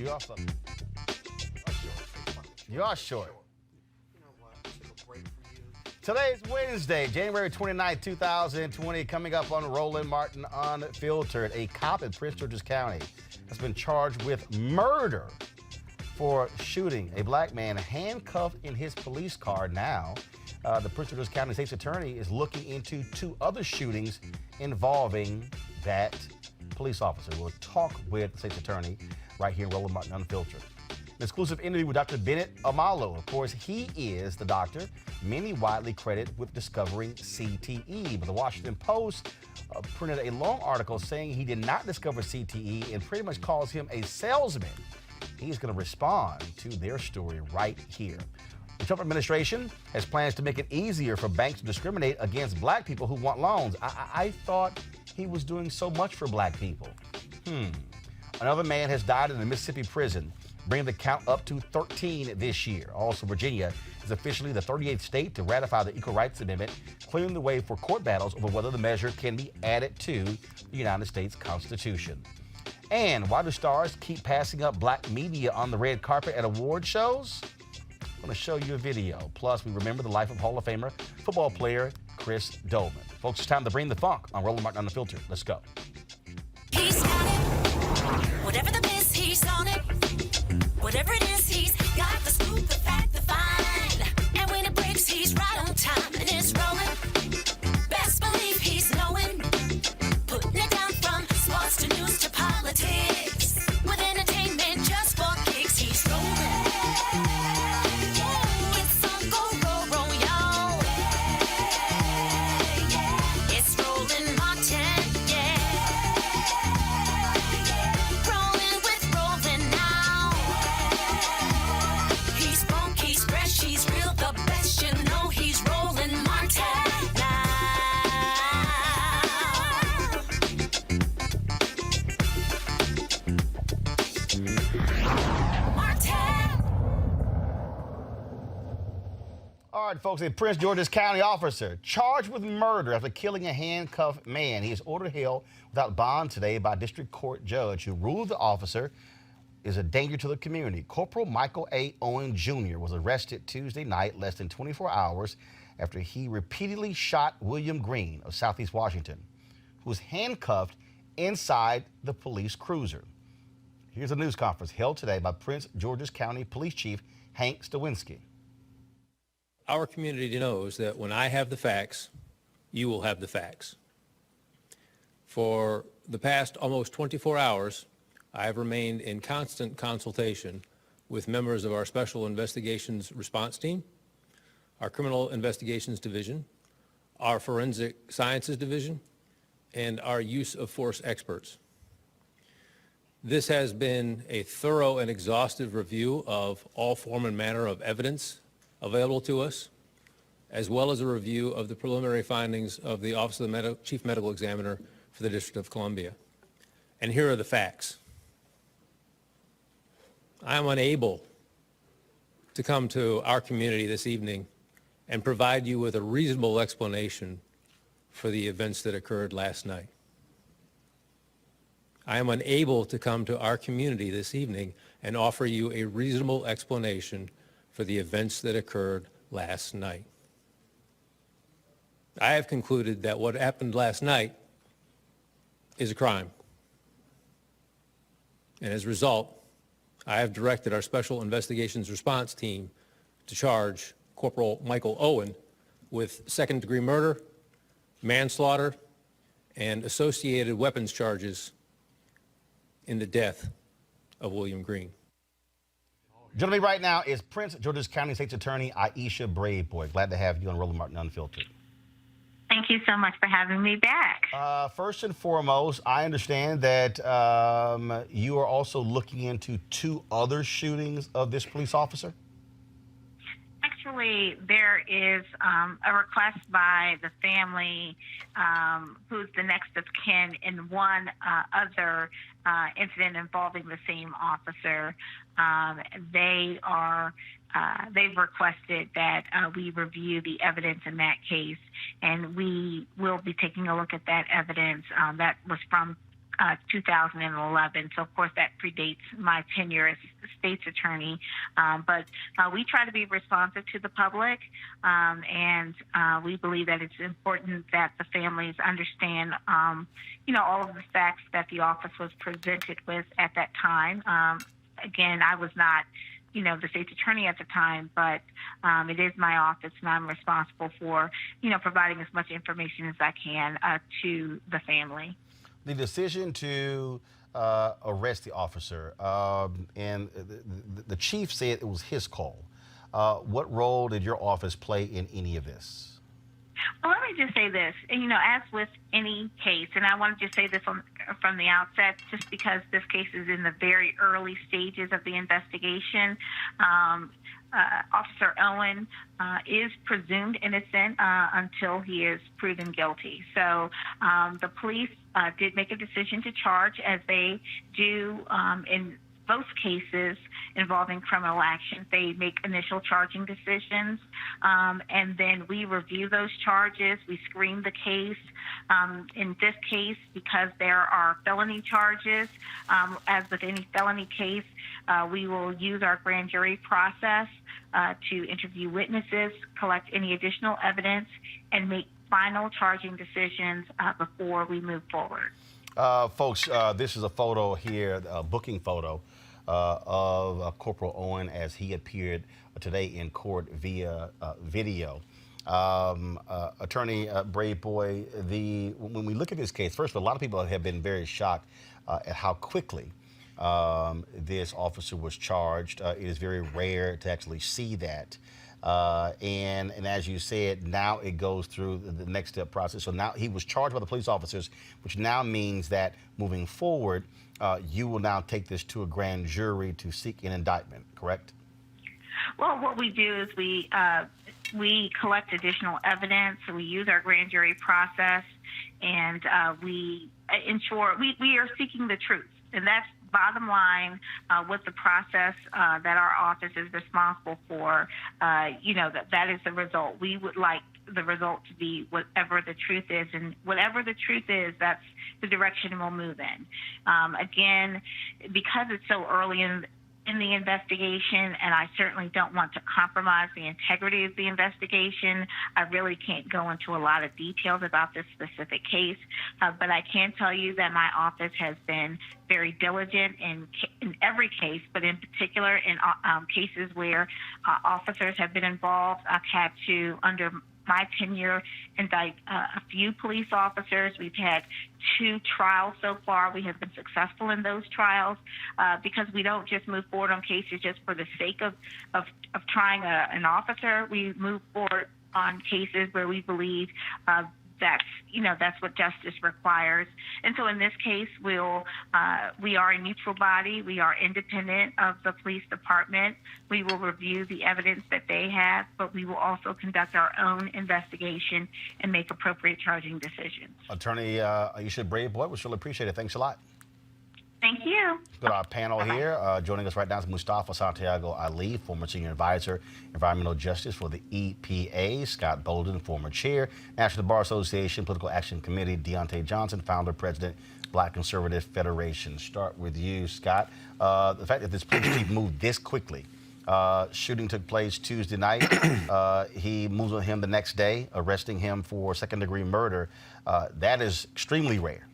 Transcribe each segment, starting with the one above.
You are something. You are short. You know what? I took a break for you. Today is Wednesday, January 29, 2020. Coming up on Roland Martin Unfiltered, a cop in Prince George's County has been charged with murder for shooting a black man handcuffed in his police car. Now, the Prince George's County State's Attorney is looking into two other shootings involving that police officer. We'll talk with the State's Attorney right here in Roland Martin Unfiltered. An exclusive interview with Dr. Bennett Omalu. Of course, he is the doctor many widely credit with discovering CTE. But the Washington Post printed a long article saying he did not discover CTE and pretty much calls him a salesman. He's going to respond to their story right here. The Trump administration has plans to make it easier for banks to discriminate against black people who want loans. I thought he was doing so much for black people. Another man has died in a Mississippi prison, bringing the count up to 13 this year. Also, Virginia is officially the 38th state to ratify the Equal Rights Amendment, clearing the way for court battles over whether the measure can be added to the United States Constitution. And why do stars keep passing up black media on the red carpet at award shows? I'm going to show you a video. Plus, we remember the life of Hall of Famer football player Chris Dolman. Folks, it's time to bring the funk on Roland Martin Unfiltered. Let's go. He's got it. Whatever the miss, he's on it. Whatever it is, he's got the scoop, the fact, the find. And when it breaks, he's right on time and it's rolling. Best believe he's knowing. Putting it down from sports to news to politics. With entertainment just for kicks, he's rolling. It's on go, y'all. It's Roland Martin, rolling with Roland now. He's funk, he's fresh, he's real, the best, you know he's Roland Martin now. All right, folks, a Prince George's County officer charged with murder after killing a handcuffed man. He is ordered held without bond today by a district court judge who ruled the officer is a danger to the community. Corporal Michael A. Owen Jr. was arrested Tuesday night, less than 24 hours after he repeatedly shot William Green of Southeast Washington, who was handcuffed inside the police cruiser. Here's a news conference held today by Prince George's County Police Chief Hank Stawinski. Our community knows that when I have the facts, you will have the facts. For the past almost 24 hours, I have remained in constant consultation with members of our Special Investigations Response Team, our Criminal Investigations Division, our Forensic Sciences Division, and our use of force experts. This has been a thorough and exhaustive review of all form and manner of evidence available to us, as well as a review of the preliminary findings of the Office of the Chief Medical Examiner for the District of Columbia. And here are the facts. I am unable to come to our community this evening and provide you with a reasonable explanation for the events that occurred last night. I am unable to come to our community this evening and offer you a reasonable explanation for the events that occurred last night. I have concluded that what happened last night is a crime. And as a result, I have directed our Special Investigations Response Team to charge Corporal Michael Owen with second-degree murder, manslaughter, and associated weapons charges in the death of William Green. Joining me right now is Prince George's County State's Attorney Aisha Braveboy. Glad to have you on Roland Martin Unfiltered. Thank you so much for having me back. First and foremost, I understand that you are also looking into two other shootings of this police officer. Actually, there is a request by the family, who's the next of kin, in one other incident involving the same officer. They've requested that we review the evidence in that case, and we will be taking a look at that evidence that was from 2011. So, of course, that predates my tenure as state's attorney. But we try to be responsive to the public, and we believe that it's important that the families understand, all of the facts that the office was presented with at that time. Again, I was not the state's attorney at the time, but it is my office, and I'm responsible for, providing as much information as I can to the family. The decision to arrest the officer, and the chief said it was his call. What role did your office play in any of this? Well, let me just say this, as with any case, and I want to just say this from the outset, just because this case is in the very early stages of the investigation, Officer Owen is presumed innocent until he is proven guilty. So the police did make a decision to charge, as they do in most cases involving criminal actions. They make initial charging decisions, and then we review those charges. We screen the case. In this case, because there are felony charges, as with any felony case, we will use our grand jury process to interview witnesses, collect any additional evidence, and make final charging decisions before we move forward. Folks, this is a photo here, a booking photo of Corporal Owen as he appeared today in court via video. Attorney Brave Boy, when we look at this case, first of all, a lot of people have been very shocked at how quickly this officer was charged. It is very rare to actually see that. And as you said, now it goes through the next step process. So now he was charged by the police officers, which now means that moving forward, you will now take this to a grand jury to seek an indictment, correct? Well, what we do is we collect additional evidence. We use our grand jury process, and we ensure we are seeking the truth, and that's bottom line with the process that our office is responsible for. That is the result. We would like the result to be whatever the truth is, and whatever the truth is, that's the direction we'll move in. Again, because it's so early in the investigation, and I certainly don't want to compromise the integrity of the investigation, I really can't go into a lot of details about this specific case, but I can tell you that my office has been very diligent in every case, but in particular in cases where officers have been involved. I've had to, under my tenure, indict a few police officers. We've had 2 trials so far. We have been successful in those trials because we don't just move forward on cases just for the sake of trying an officer. We move forward on cases where we believe that's what justice requires. And so in this case, we are a neutral body. We are independent of the police department. We will review the evidence that they have, but we will also conduct our own investigation and make appropriate charging decisions. Attorney Aisha Brave Boy, we surely appreciate it. Thanks a lot. Thank you. Let's go to our panel here. Joining us right now is Mustafa Santiago Ali, former Senior Advisor, Environmental Justice for the EPA. Scott Bolden, former Chair, National Bar Association, Political Action Committee. Deontay Johnson, Founder, President, Black Conservative Federation. Start with you, Scott. The fact that this police chief moved this quickly. Shooting took place Tuesday night. He moves on him the next day, arresting him for second-degree murder. That is extremely rare.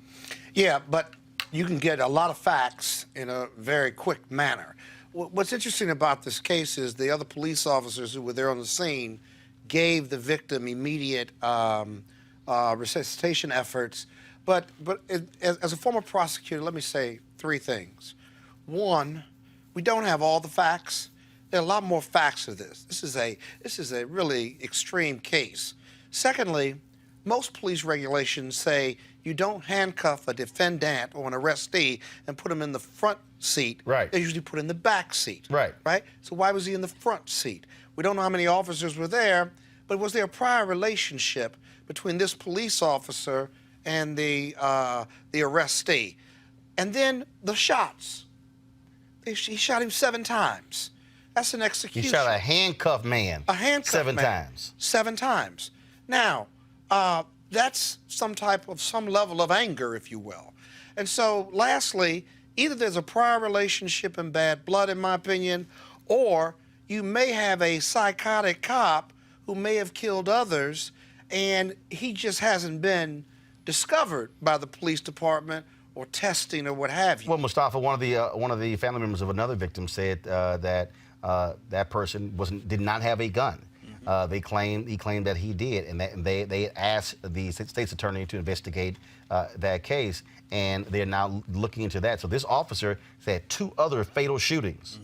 Yeah, but you can get a lot of facts in a very quick manner. What's interesting about this case is the other police officers who were there on the scene gave the victim immediate resuscitation efforts. But as a former prosecutor, let me say 3 things. 1, we don't have all the facts. There are a lot more facts to this. This is a really extreme case. Secondly, most police regulations say you don't handcuff a defendant or an arrestee and put him in the front seat. Right. They usually put him in the back seat. Right. Right? So why was he in the front seat? We don't know how many officers were there, but was there a prior relationship between this police officer and the arrestee? And then the shots. He shot him 7 times. That's an execution. He shot a handcuffed man. A handcuffed 7 man. times. 7 times. Now, that's some level of anger, if you will. And so, lastly, either there's a prior relationship and bad blood, in my opinion, or you may have a psychotic cop who may have killed others, and he just hasn't been discovered by the police department or testing or what have you. Well, Mustafa, one of the family members of another victim said that that person did not have a gun. He claimed that he did, and they asked the state's attorney to investigate that case, and they're now looking into that. So this officer said 2 other fatal shootings.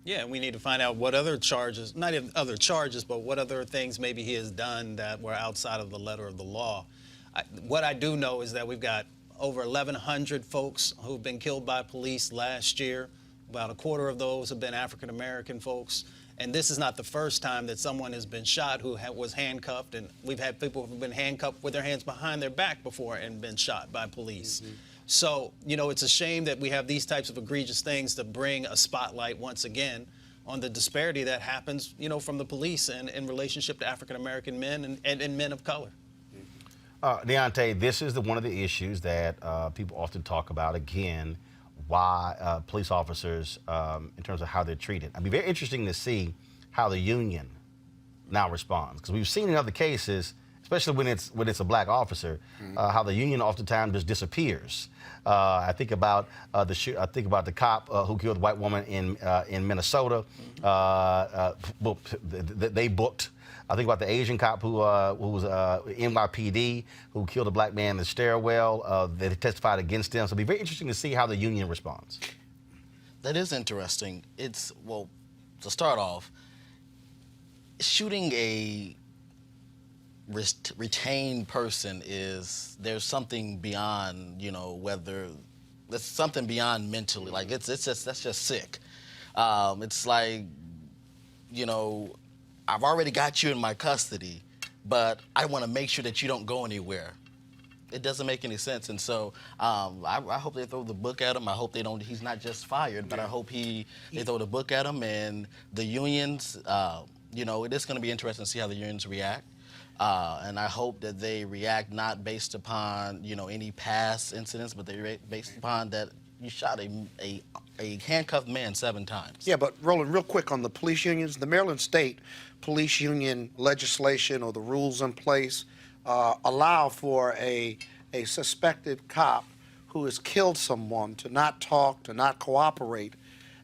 Yeah, and we need to find out what other charges, not even other charges, but what other things maybe he has done that were outside of the letter of the law. What I do know is that we've got over 1,100 folks who've been killed by police last year. About a quarter of those have been African-American folks. And this is not the first time that someone has been shot who was handcuffed. And we've had people who've been handcuffed with their hands behind their back before and been shot by police. So, you know, it's a shame that we have these types of egregious things to bring a spotlight once again on the disparity that happens, you know, from the police and in relationship to African-American men and men of color. Deontay, this is one of the issues that people often talk about, again, why police officers, in terms of how they're treated. It'd be very interesting to see how the union now responds, because we've seen in other cases, especially when it's a black officer, how the union oftentimes just disappears. I think about the cop who killed the white woman in Minnesota. They booked. I think about the Asian cop who was NYPD, who killed a black man in the stairwell. They testified against him. So it'll be very interesting to see how the union responds. That is interesting. Well, to start off, shooting a retained person there's something beyond, you know, whether there's something beyond mentally. Like that's just sick. It's like, you know, I've already got you in my custody, but I want to make sure that you don't go anywhere. It doesn't make any sense. And so I hope they throw the book at him. I hope he's not just fired, but I hope they throw the book at him. And the unions, you know, it is going to be interesting to see how the unions react. And I hope that they react not based upon, you know, any past incidents, but they based upon that you shot a handcuffed man 7 times. Yeah, but Roland, real quick on the police unions, the Maryland State police union legislation or the rules in place allow for a suspected cop who has killed someone to not talk, to not cooperate.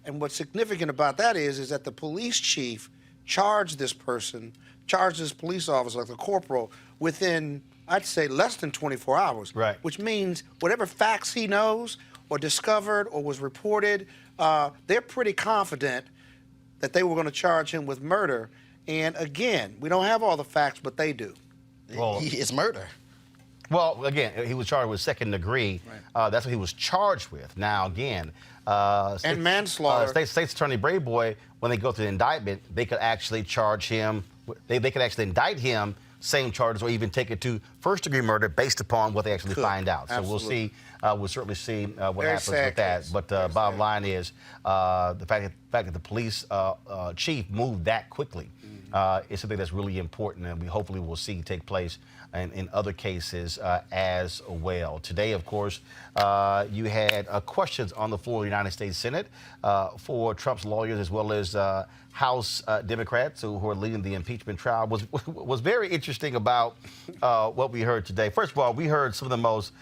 And what's significant about that is that the police chief charged this police officer, like the corporal, within, I'd say, less than 24 hours. Right. Which means whatever facts he knows or discovered or was reported, they're pretty confident that they were going to charge him with murder. And again, we don't have all the facts, but they do. Well, it's murder. Well, again, he was charged with second degree. Right. That's what he was charged with. Now, again, and manslaughter. State's Attorney Brayboy, when they go through the indictment, they could actually charge him. They could actually indict him, same charges, or even take it to first-degree murder based upon what they actually find out. So we'll see. We'll certainly see what happens with that. But bottom line is the fact that the police chief moved that quickly is something that's really important, and we hopefully will see take place in other cases as well. Today, of course, you had questions on the floor of the United States Senate for Trump's lawyers as well as House Democrats who are leading the impeachment trial. Was very interesting about what we heard today. First of all, we heard some of the most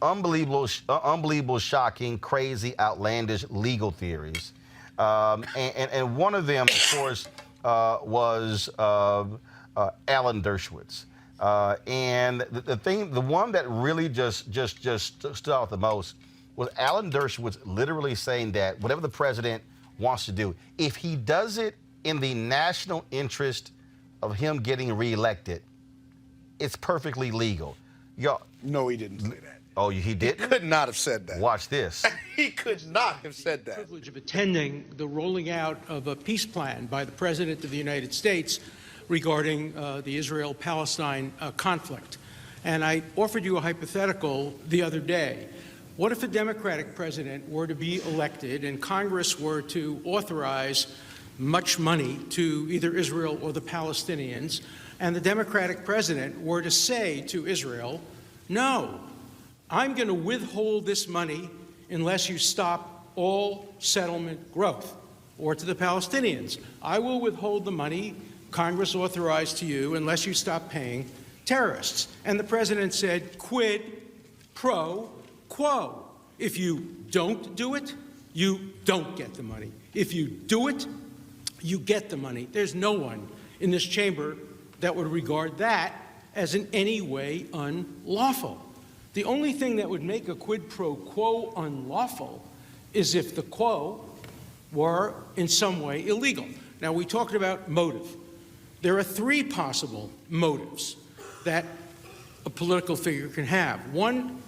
unbelievable, shocking, crazy, outlandish legal theories. And one of them, of course, was Alan Dershowitz. And the one that really just stood out the most was Alan Dershowitz literally saying that whatever the president wants to do, if he does it in the national interest of him getting reelected, it's perfectly legal. No, he didn't say that. Oh, he did? He could not have said that. Watch this. He could not have said that. The privilege of attending the rolling out of a peace plan by the President of the United States regarding the Israel-Palestine conflict. And I offered you a hypothetical the other day. What if a Democratic president were to be elected and Congress were to authorize much money to either Israel or the Palestinians, and the Democratic president were to say to Israel, no, I'm going to withhold this money unless you stop all settlement growth. Or to the Palestinians, I will withhold the money Congress authorized to you unless you stop paying terrorists. And the president said, quid pro quo. If you don't do it, you don't get the money. If you do it, you get the money. There's no one in this chamber that would regard that as in any way unlawful. The only thing that would make a quid pro quo unlawful is if the quo were in some way illegal. Now, we talked about motive. There are three possible motives that a political figure can have. One,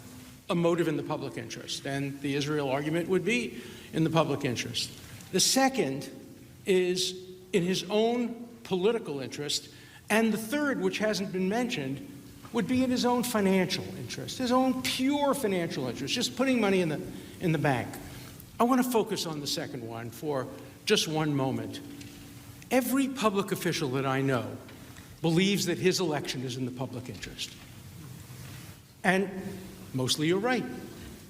a motive in the public interest, and the Israel argument would be in the public interest. The second is in his own political interest, and the third, which hasn't been mentioned, would be in his own financial interest, his own pure financial interest, just putting money in the bank. I want to focus on the second one for just one moment. Every public official that I know believes that his election is in the public interest. And mostly you're right.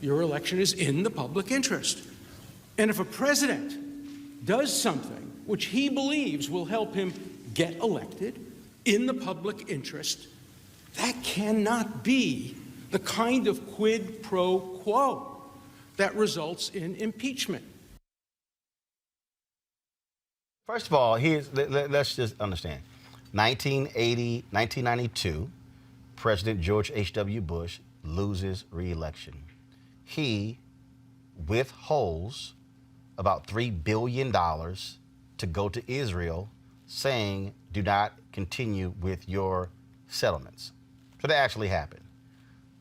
Your election is in the public interest. And if a president does something which he believes will help him get elected in the public interest, that cannot be the kind of quid pro quo that results in impeachment. First of all, let's just understand. 1992, President George H.W. Bush loses re-election. He withholds about $3 billion to go to Israel, saying, do not continue with your settlements. So that actually happened.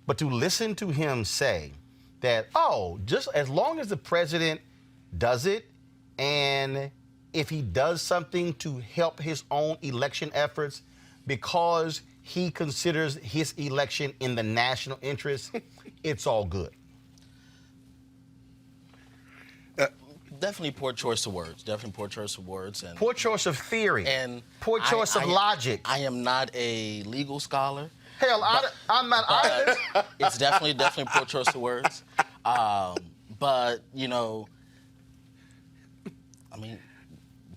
But to listen to him say that, oh, just as long as the president does it, and if he does something to help his own election efforts because he considers his election in the national interest, it's all good. Definitely poor choice of words. Definitely poor choice of words. And poor choice of theory. And poor choice of logic. I am not a legal scholar. Hell, I'm not either. It's definitely poor choice of words. But, you know, I mean,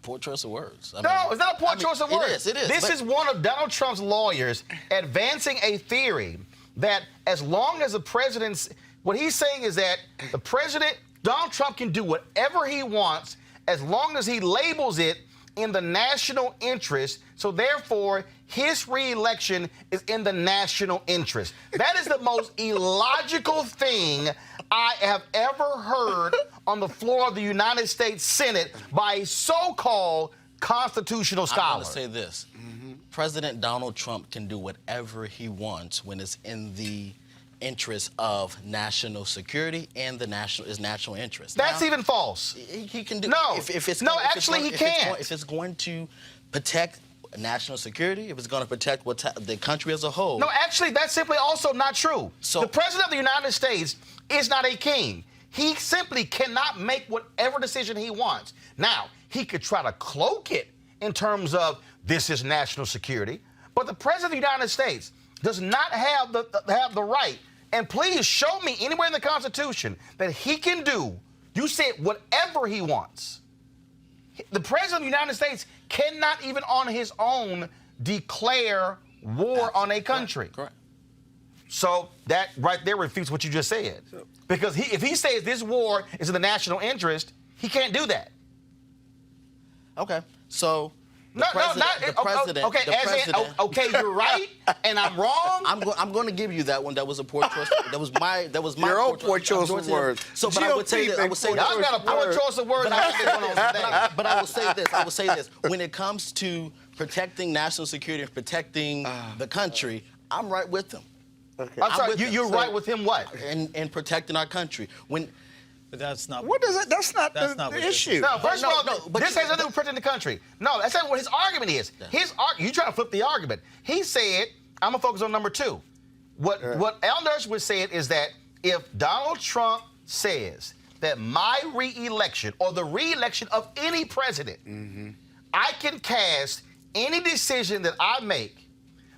poor choice of words. No, it's not a poor choice of words. It is. This is one of Donald Trump's lawyers advancing a theory that as long as the president's, what he's saying is that the president, Donald Trump, can do whatever he wants as long as he labels it in the national interest. So therefore, his re-election is in the national interest. That is the most illogical thing I have ever heard on the floor of the United States Senate by a so-called constitutional scholar. I'm going to say this. President Donald Trump can do whatever he wants when it's in the interest of national security and his national interest. That's even false. He can do. No, if it's no, gonna, actually, he can't. If it's going to protect national security, if it's going to protect the country as a whole. No, actually, that's simply also not true. So, the president of the United States is not a king. He simply cannot make whatever decision he wants. Now, he could try to cloak it in terms of this is national security, but the president of the United States does not have the right. And please show me anywhere in the Constitution that he can do, you said, whatever he wants. The president of the United States cannot even on his own declare war on a country. Correct. So that right there refutes what you just said. Because if he says this war is in the national interest, he can't do that. Okay, so No, okay, you're right, and I'm wrong. I'm going to give you that one. That was a poor choice. That was my. Your own poor choice of words. So, but I would say this. I would say y'all got a poor choice of words. But I will say this. I will say this. When it comes to protecting national security and protecting the country, I'm right with them. Okay. I'm sorry, you're right with him. What? In protecting our country. But that's not. What is it? That's not the what issue. No, first of all, but this has nothing to do with protecting the country. No, that's not what his argument is. Yeah. You trying to flip the argument. He said, I'm going to focus on number two. What Al Dershowitz said is that if Donald Trump says that my re-election or the re-election of any president, I can cast any decision that I make,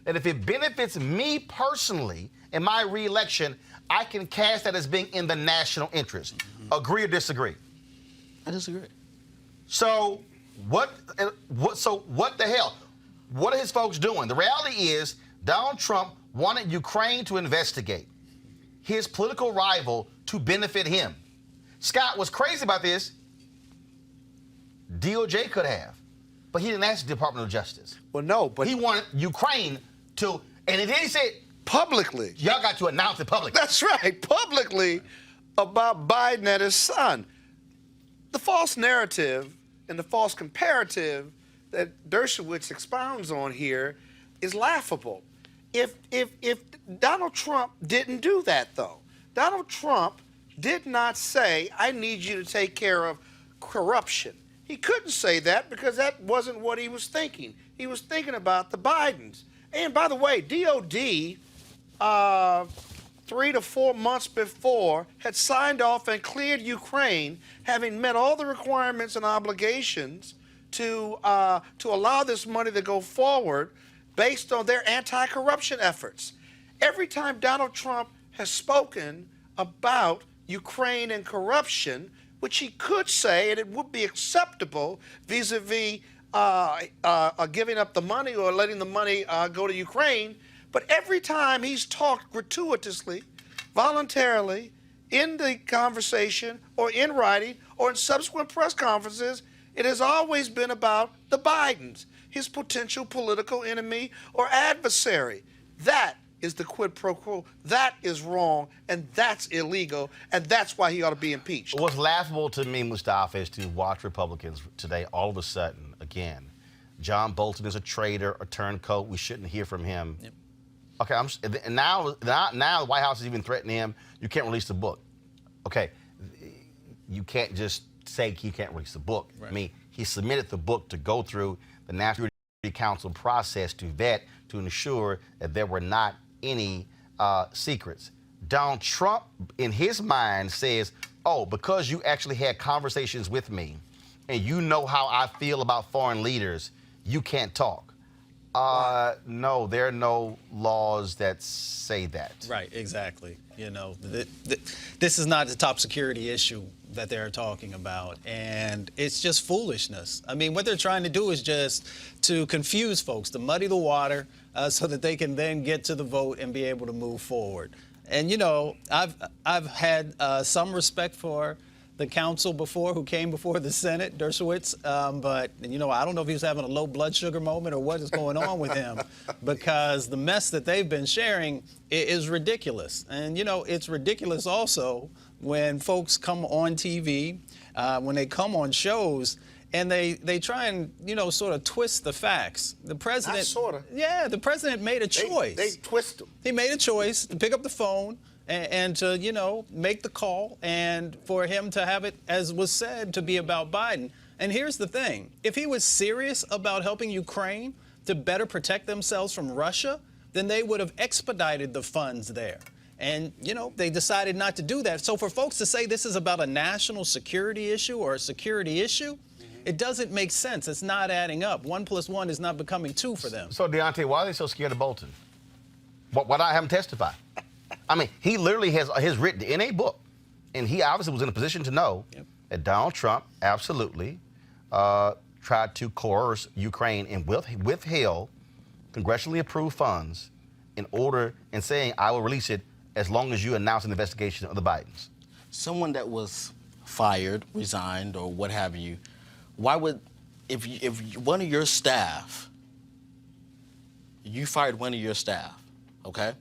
that if it benefits me personally in my re-election, I can cast that as being in the national interest. Agree or disagree? I disagree. So what the hell? What are his folks doing? The reality is Donald Trump wanted Ukraine to investigate his political rival to benefit him. Scott, what's crazy about this, DOJ could have, but he didn't ask the Department of Justice. Well, no, but He wanted Ukraine to, and then he said, publicly. y'all got to announce it publicly. That's right, publicly about Biden and his son. The false narrative and the false comparative that Dershowitz expounds on here is laughable. If Donald Trump didn't do that, though, Donald Trump did not say, I need you to take care of corruption. He couldn't say that because that wasn't what he was thinking. He was thinking about the Bidens. And by the way, DOD, 3 to 4 months before, had signed off and cleared Ukraine, having met all the requirements and obligations to allow this money to go forward based on their anti-corruption efforts. Every time Donald Trump has spoken about Ukraine and corruption, which he could say, and it would be acceptable vis-a-vis giving up the money or letting the money go to Ukraine, but every time he's talked gratuitously, voluntarily, in the conversation or in writing or in subsequent press conferences, it has always been about the Bidens, his potential political enemy or adversary. That is the quid pro quo. That is wrong, and that's illegal, and that's why he ought to be impeached. What's laughable to me, Mustafa, is to watch Republicans today all of a sudden, again, John Bolton is a traitor, a turncoat. We shouldn't hear from him. Yep. Okay, and now the White House is even threatening him. You can't release the book. Okay, you can't just say he can't release the book. Right. I mean, he submitted the book to go through the National Security Council process to vet, to ensure that there were not any secrets. Donald Trump, in his mind, says, oh, because you actually had conversations with me and you know how I feel about foreign leaders, you can't talk. No, there are no laws that say that. Right, exactly. You know, this is not the top security issue that they're talking about, and it's just foolishness. I mean, what they're trying to do is just to confuse folks, to muddy the water, so that they can then get to the vote and be able to move forward. And you know, I've had some respect for the counsel before who came before the Senate, Dershowitz, but you know, I don't know if he was having a low blood sugar moment or what is going on with him, because the mess that they've been sharing is ridiculous. And you know, it's ridiculous also when folks come on TV, when they come on shows, and they try and, you know, sort of twist the facts. The president, Not sort of. Yeah, the president made a choice. They twist them. He made a choice to pick up the phone and to, you know, make the call, and for him to have it, as was said, to be about Biden. And here's the thing. If he was serious about helping Ukraine to better protect themselves from Russia, then they would have expedited the funds there. And, you know, they decided not to do that. So for folks to say this is about a national security issue or a security issue, it doesn't make sense. It's not adding up. 1 + 1 is not becoming 2 for them. So, Deontay, why are they so scared of Bolton? Why not have him testify? I mean, he literally has written in a book, and he obviously was in a position to know that Donald Trump absolutely tried to coerce Ukraine and withheld congressionally approved funds in order, and saying, I will release it as long as you announce an investigation of the Bidens. Someone that was fired, resigned, or what have you, why would, if one of your staff, you fired one of your staff, okay,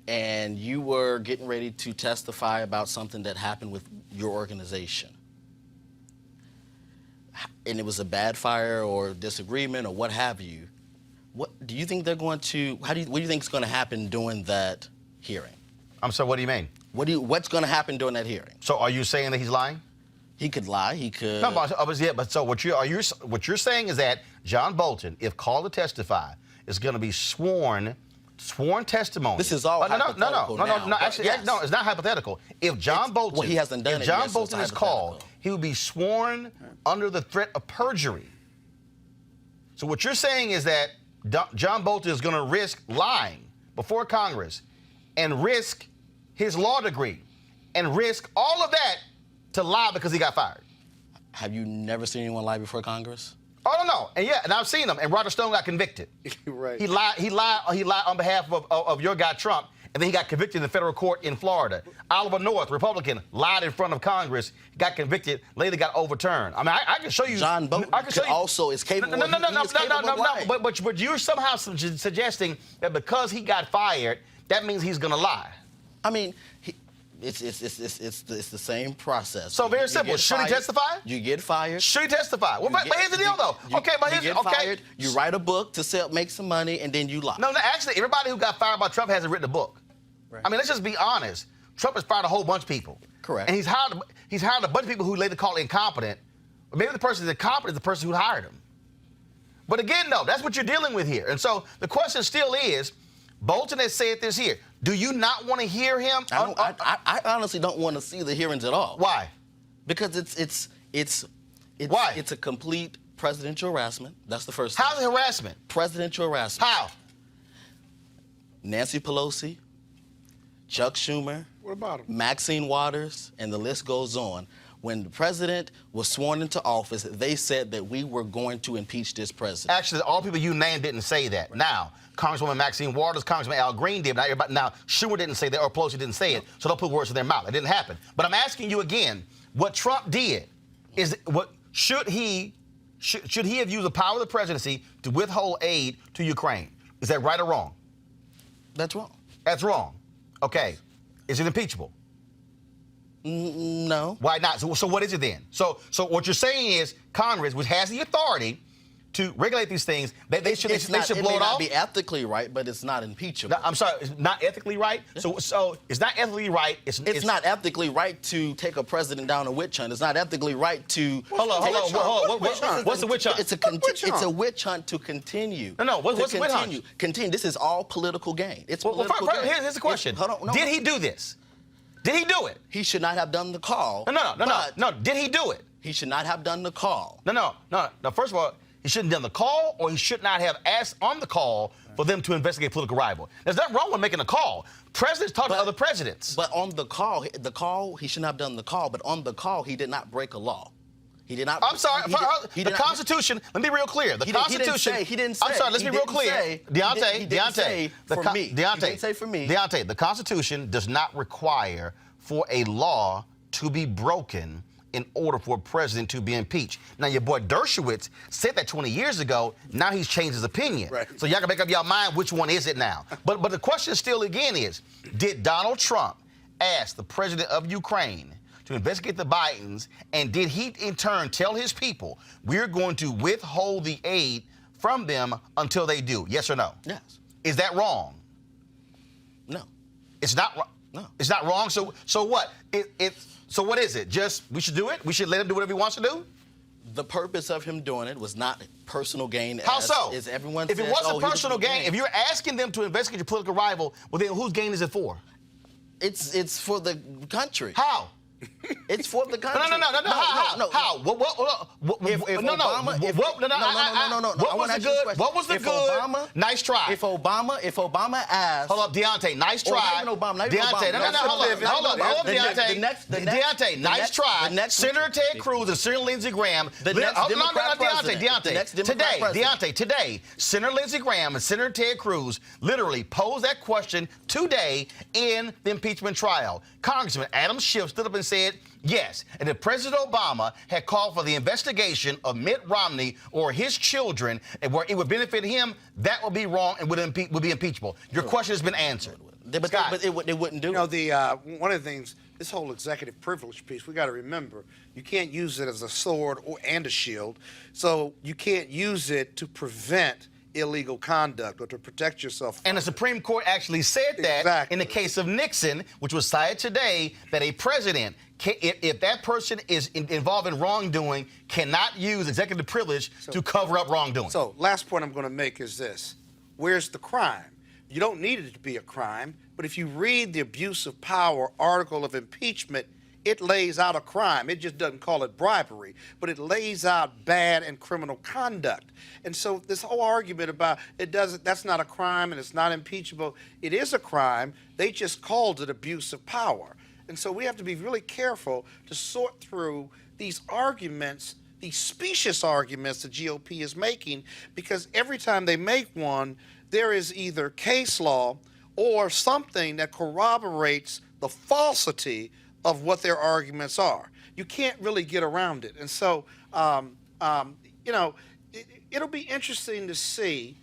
and you were getting ready to testify about something that happened with your organization, and it was a bad fire or disagreement or what have you, what do you think they're going to, what do you think is going to happen during that hearing? I'm sorry, what do you mean? What's going to happen during that hearing? So are you saying that he's lying? He could lie. He could. No, but so what you're saying is that John Bolton, if called to testify, is going to be sworn testimony. This is all hypothetical now. No. Actually, yes. no, it's not hypothetical. If John Bolton, well, he hasn't done if it John yet, so it's Bolton is called, he will be sworn under the threat of perjury. So what you're saying is that John Bolton is going to risk lying before Congress and risk his law degree and risk all of that to lie because he got fired? Have you never seen anyone lie before Congress? Oh, no. And I've seen him. And Roger Stone got convicted. Right. He lied on behalf of your guy Trump, and then he got convicted in the federal court in Florida. Oliver North, Republican, lied in front of Congress, got convicted, later got overturned. I mean, I can show you. John Bolton also is capable. No. Lying. But you're somehow suggesting that because he got fired, that means he's going to lie. I mean, it's the same process. So very simple. Should he testify? You get fired. Should he testify? Well, but here's the deal, though. You get okay. fired. You write a book to make some money, and then you lie. No, actually, everybody who got fired by Trump hasn't written a book. Right. I mean, let's just be honest. Trump has fired a whole bunch of people. Correct. And he's hired a bunch of people who later call incompetent. But maybe the person that's incompetent is the person who hired him. But again, no, that's what you're dealing with here. And so the question still is, Bolton has said this here. Do you not want to hear him? I honestly don't want to see the hearings at all. Why? Because it's Why? It's a complete presidential harassment. That's the first thing. How's it harassment? Presidential harassment. How? Nancy Pelosi, Chuck Schumer, What about him? Maxine Waters, and the list goes on. When the president was sworn into office, they said that we were going to impeach this president. Actually, all people you named didn't say that. Right. Now, Congresswoman Maxine Waters, Congressman Al Green did, but now Schumer didn't say that, or Pelosi didn't say it, so don't put words in their mouth. It didn't happen. But I'm asking you again, what Trump did is, should he have used the power of the presidency to withhold aid to Ukraine? Is that right or wrong? That's wrong. That's wrong. Okay. Is it impeachable? No. Why not? So what is it then? So what you're saying is Congress, which has the authority to regulate these things, they should blow it off? It may not be ethically right, but it's not impeachable. No, I'm sorry, it's not ethically right? Yeah. So it's not ethically right. It's not ethically right to take a president down a witch hunt. It's not ethically right to... Hold on. What's the witch hunt? It's a witch hunt to continue. No, what's the witch hunt? Continue. This is all political gain. It's well, political gain. Here's the question. Did he do this? Did he do it? He should not have done the call. No. Did he do it? He should not have done the call. No. First of all, he shouldn't have done the call, or he should not have asked on the call for them to investigate political rival. There's nothing wrong with making a call. Presidents talk to other presidents. But on the call, he shouldn't have done the call, but on the call, he did not break a law. He did not. I'm sorry. The Constitution, let me be real clear. The Constitution. He didn't say. I'm sorry, let's be real clear. Deontay. He didn't say for me. He didn't say for me. Deontay, the Constitution does not require for a law to be broken in order for a president to be impeached. Now, your boy Dershowitz said that 20 years ago. Now he's changed his opinion. Right. So y'all can make up your mind which one is it now. But the question still again is, did Donald Trump ask the president of Ukraine to investigate the Bidens, and did he in turn tell his people, we're going to withhold the aid from them until they do? Yes or no? Yes. Is that wrong? No. It's not wrong. No. It's not wrong. So what? So what is it? Just we should do it? We should let him do whatever he wants to do? The purpose of him doing it was not personal gain. How so? As everyone if says, it wasn't personal gain, if you're asking them to investigate your political rival, well then whose gain is it for? It's for the country. How? It's for the country. No. How? What was the good? Nice try. If Obama asked. Hold up, Deontay. Nice try. Deontay. Hold up, Deontay. Nice try. Senator Ted Cruz and Senator Lindsey Graham. Today, Senator Lindsey Graham and Senator Ted Cruz literally posed that question today in the impeachment trial. Congressman Adam Schiff stood up and said, yes, and if President Obama had called for the investigation of Mitt Romney or his children, and where it would benefit him, that would be wrong and would be impeachable. Your question has been answered. But it wouldn't do it. One of the things, this whole executive privilege piece, we got to remember, you can't use it as a sword and a shield. So you can't use it to prevent illegal conduct or to protect yourself. And the Supreme Court actually said that in the case of Nixon, which was cited today, that a president, if that person is involved in wrongdoing, cannot use executive privilege to cover up wrongdoing. So last point I'm going to make is this. Where's the crime? You don't need it to be a crime, but if you read the abuse of power article of impeachment, it lays out a crime. It just doesn't call it bribery, but it lays out bad and criminal conduct. And so this whole argument about that's not a crime and it's not impeachable, it is a crime. They just called it abuse of power. And so we have to be really careful to sort through these arguments, these specious arguments the GOP is making, because every time they make one, there is either case law or something that corroborates the falsity of what their arguments are. You can't really get around it. And so, you know, it'll be interesting to see.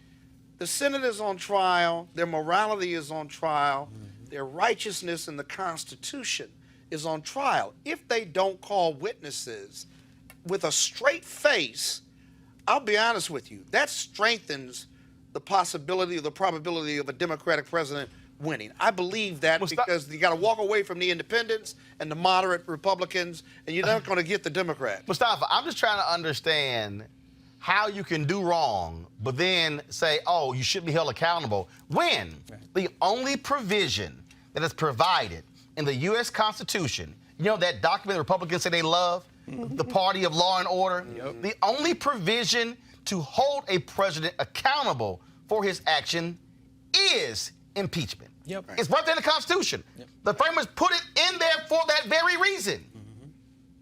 The Senate is on trial. Their morality is on trial. Their righteousness in the Constitution is on trial. If they don't call witnesses with a straight face, I'll be honest with you, that strengthens the possibility or the probability of a Democratic president winning. I believe that because you got to walk away from the independents and the moderate Republicans, and you're not going to get the Democrats. Mustafa, I'm just trying to understand how you can do wrong, but then say, oh, you should be held accountable, when the only provision that is provided in the U.S. Constitution, you know that document the Republicans say they love, the party of law and order, the only provision to hold a president accountable for his action is impeachment. It's right there in the Constitution. The framers put it in there for that very reason.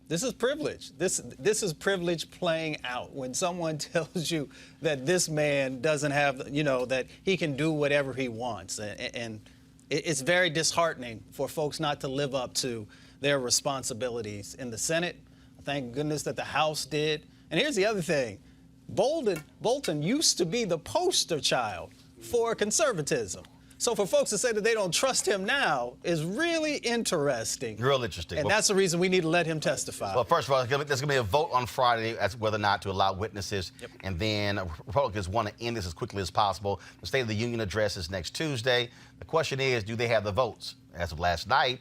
This is privilege. This is privilege playing out. When someone tells you that this man doesn't have, you know, that he can do whatever he wants. And it's very disheartening for folks not to live up to their responsibilities in the Senate. Thank goodness that the House did. And here's the other thing. Bolton used to be the poster child for conservatism. So for folks to say that they don't trust him now is really interesting. Real interesting. And that's the reason we need to let him testify. Well, first of all, there's going to be a vote on Friday as to whether or not to allow witnesses. And then Republicans want to end this as quickly as possible. The State of the Union address is next Tuesday. The question is, do they have the votes? As of last night,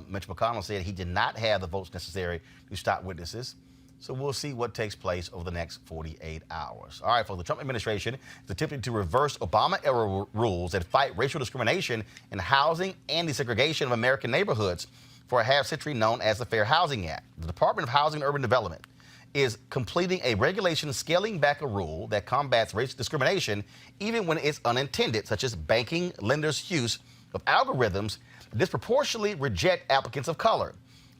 Mitch McConnell said he did not have the votes necessary to stop witnesses. So we'll see what takes place over the next 48 hours. All right, folks, the Trump administration is attempting to reverse Obama-era rules that fight racial discrimination in housing and desegregation of American neighborhoods for a half-century known as the Fair Housing Act. The Department of Housing and Urban Development is completing a regulation scaling back a rule that combats racial discrimination even when it's unintended, such as banking lenders' use of algorithms that disproportionately reject applicants of color.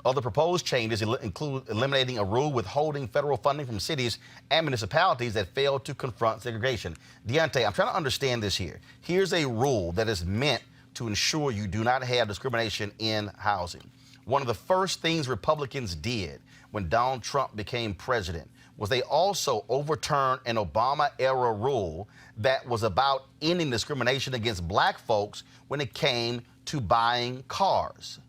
Other proposed changes include eliminating a rule withholding federal funding from cities and municipalities that fail to confront segregation. Deontay, I'm trying to understand this here. Here's a rule that is meant to ensure you do not have discrimination in housing. One of the first things Republicans did when Donald Trump became president was they also overturned an Obama-era rule that was about ending discrimination against black folks when it came to buying cars.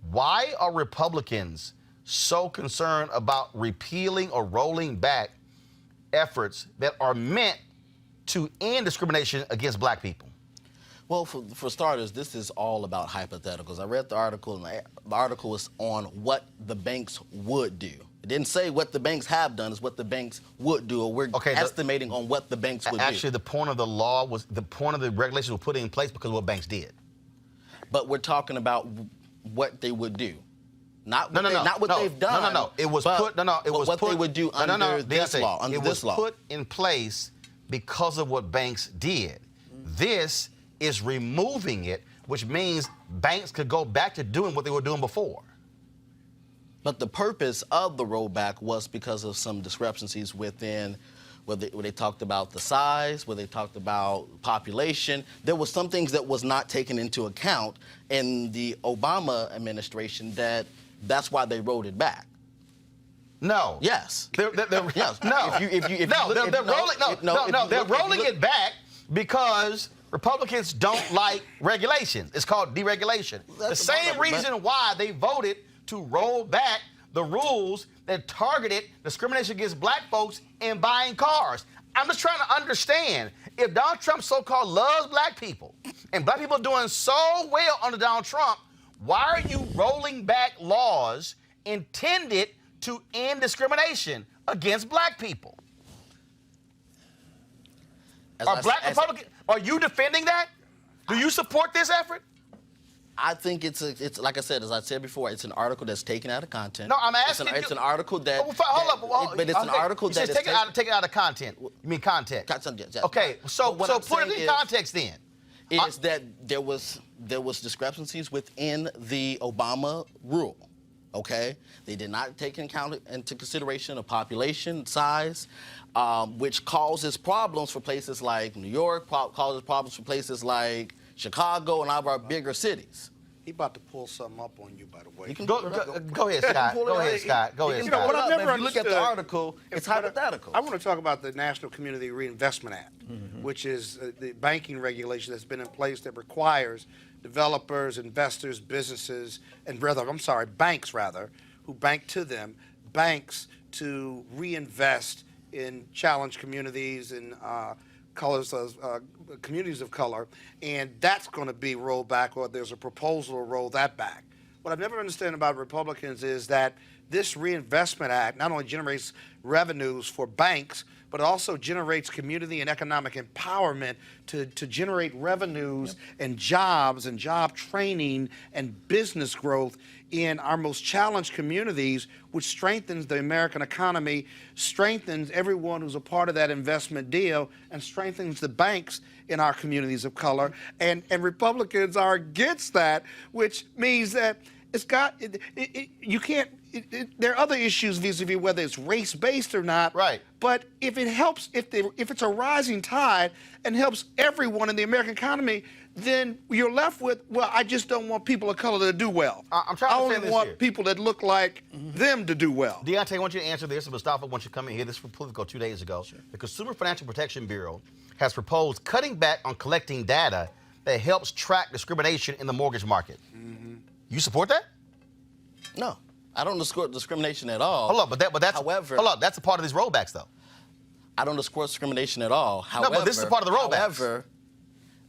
Why are Republicans so concerned about repealing or rolling back efforts that are meant to end discrimination against black people? Well, for starters, this is all about hypotheticals. I read the article, and the article is on what the banks would do. It didn't say what the banks have done, it's what the banks would do, or we're estimating on what the banks would do. Actually, the point of the law was, the point of the regulations were put in place because of what banks did. But we're talking about what they would do. Not what they've done. It was put what they would do under this law. It was put in place because of what banks did. This is removing it, which means banks could go back to doing what they were doing before. But the purpose of the rollback was because of some discrepancies within where they talked about the size, where they talked about population. There was some things that was not taken into account in the Obama administration that's why they rolled it back. No. Yes. They're rolling it back because Republicans don't like regulations. It's called deregulation. The same reason why they voted to roll back the rules that targeted discrimination against black folks in buying cars. I'm just trying to understand, if Donald Trump so-called loves black people, and black people are doing so well under Donald Trump, why are you rolling back laws intended to end discrimination against black people? Are you defending that? Do you support this effort? I think it's like I said, as I said before, it's an article that's taken out of content. No, I'm asking It's an article that. But it's an article that is taken out of content. You mean context? Yes. Okay, so put it in context then. Is that there was discrepancies within the Obama rule. Okay, they did not take into consideration of population size, which causes problems for places like New York, causes problems for places like Chicago and all of our bigger cities. He about to pull something up on you, by the way. Go ahead, Scott. Go ahead, Scott. What I've never if you look at the article, it's hypothetical. I want to talk about the National Community Reinvestment Act, which is the banking regulation that's been in place that requires developers, investors, businesses, and banks who bank to them, banks to reinvest in challenged communities and communities of color, and that's going to be rolled back, or there's a proposal to roll that back. What I've never understood about Republicans is that this Reinvestment Act not only generates revenues for banks, but it also generates community and economic empowerment to generate revenues and jobs and job training and business growth in our most challenged communities, which strengthens the American economy, strengthens everyone who's a part of that investment deal, and strengthens the banks in our communities of color. And Republicans are against that, which means that you can't. There are other issues vis-a-vis whether it's race-based or not. Right. But if it helps, if it's a rising tide and helps everyone in the American economy, then you're left with, well, I just don't want people of color to do well. I'm trying to I say only this want here. people that look like them to do well. Deontay, I want you to answer this, and Mustafa wants you to come in here. This is from Politico 2 days ago. Sure. The Consumer Financial Protection Bureau has proposed cutting back on collecting data that helps track discrimination in the mortgage market. You support that? No, I don't support discrimination at all. Hold on, but that's that's a part of these rollbacks, though. I don't support discrimination at all. However, but this is part of the rollbacks. However,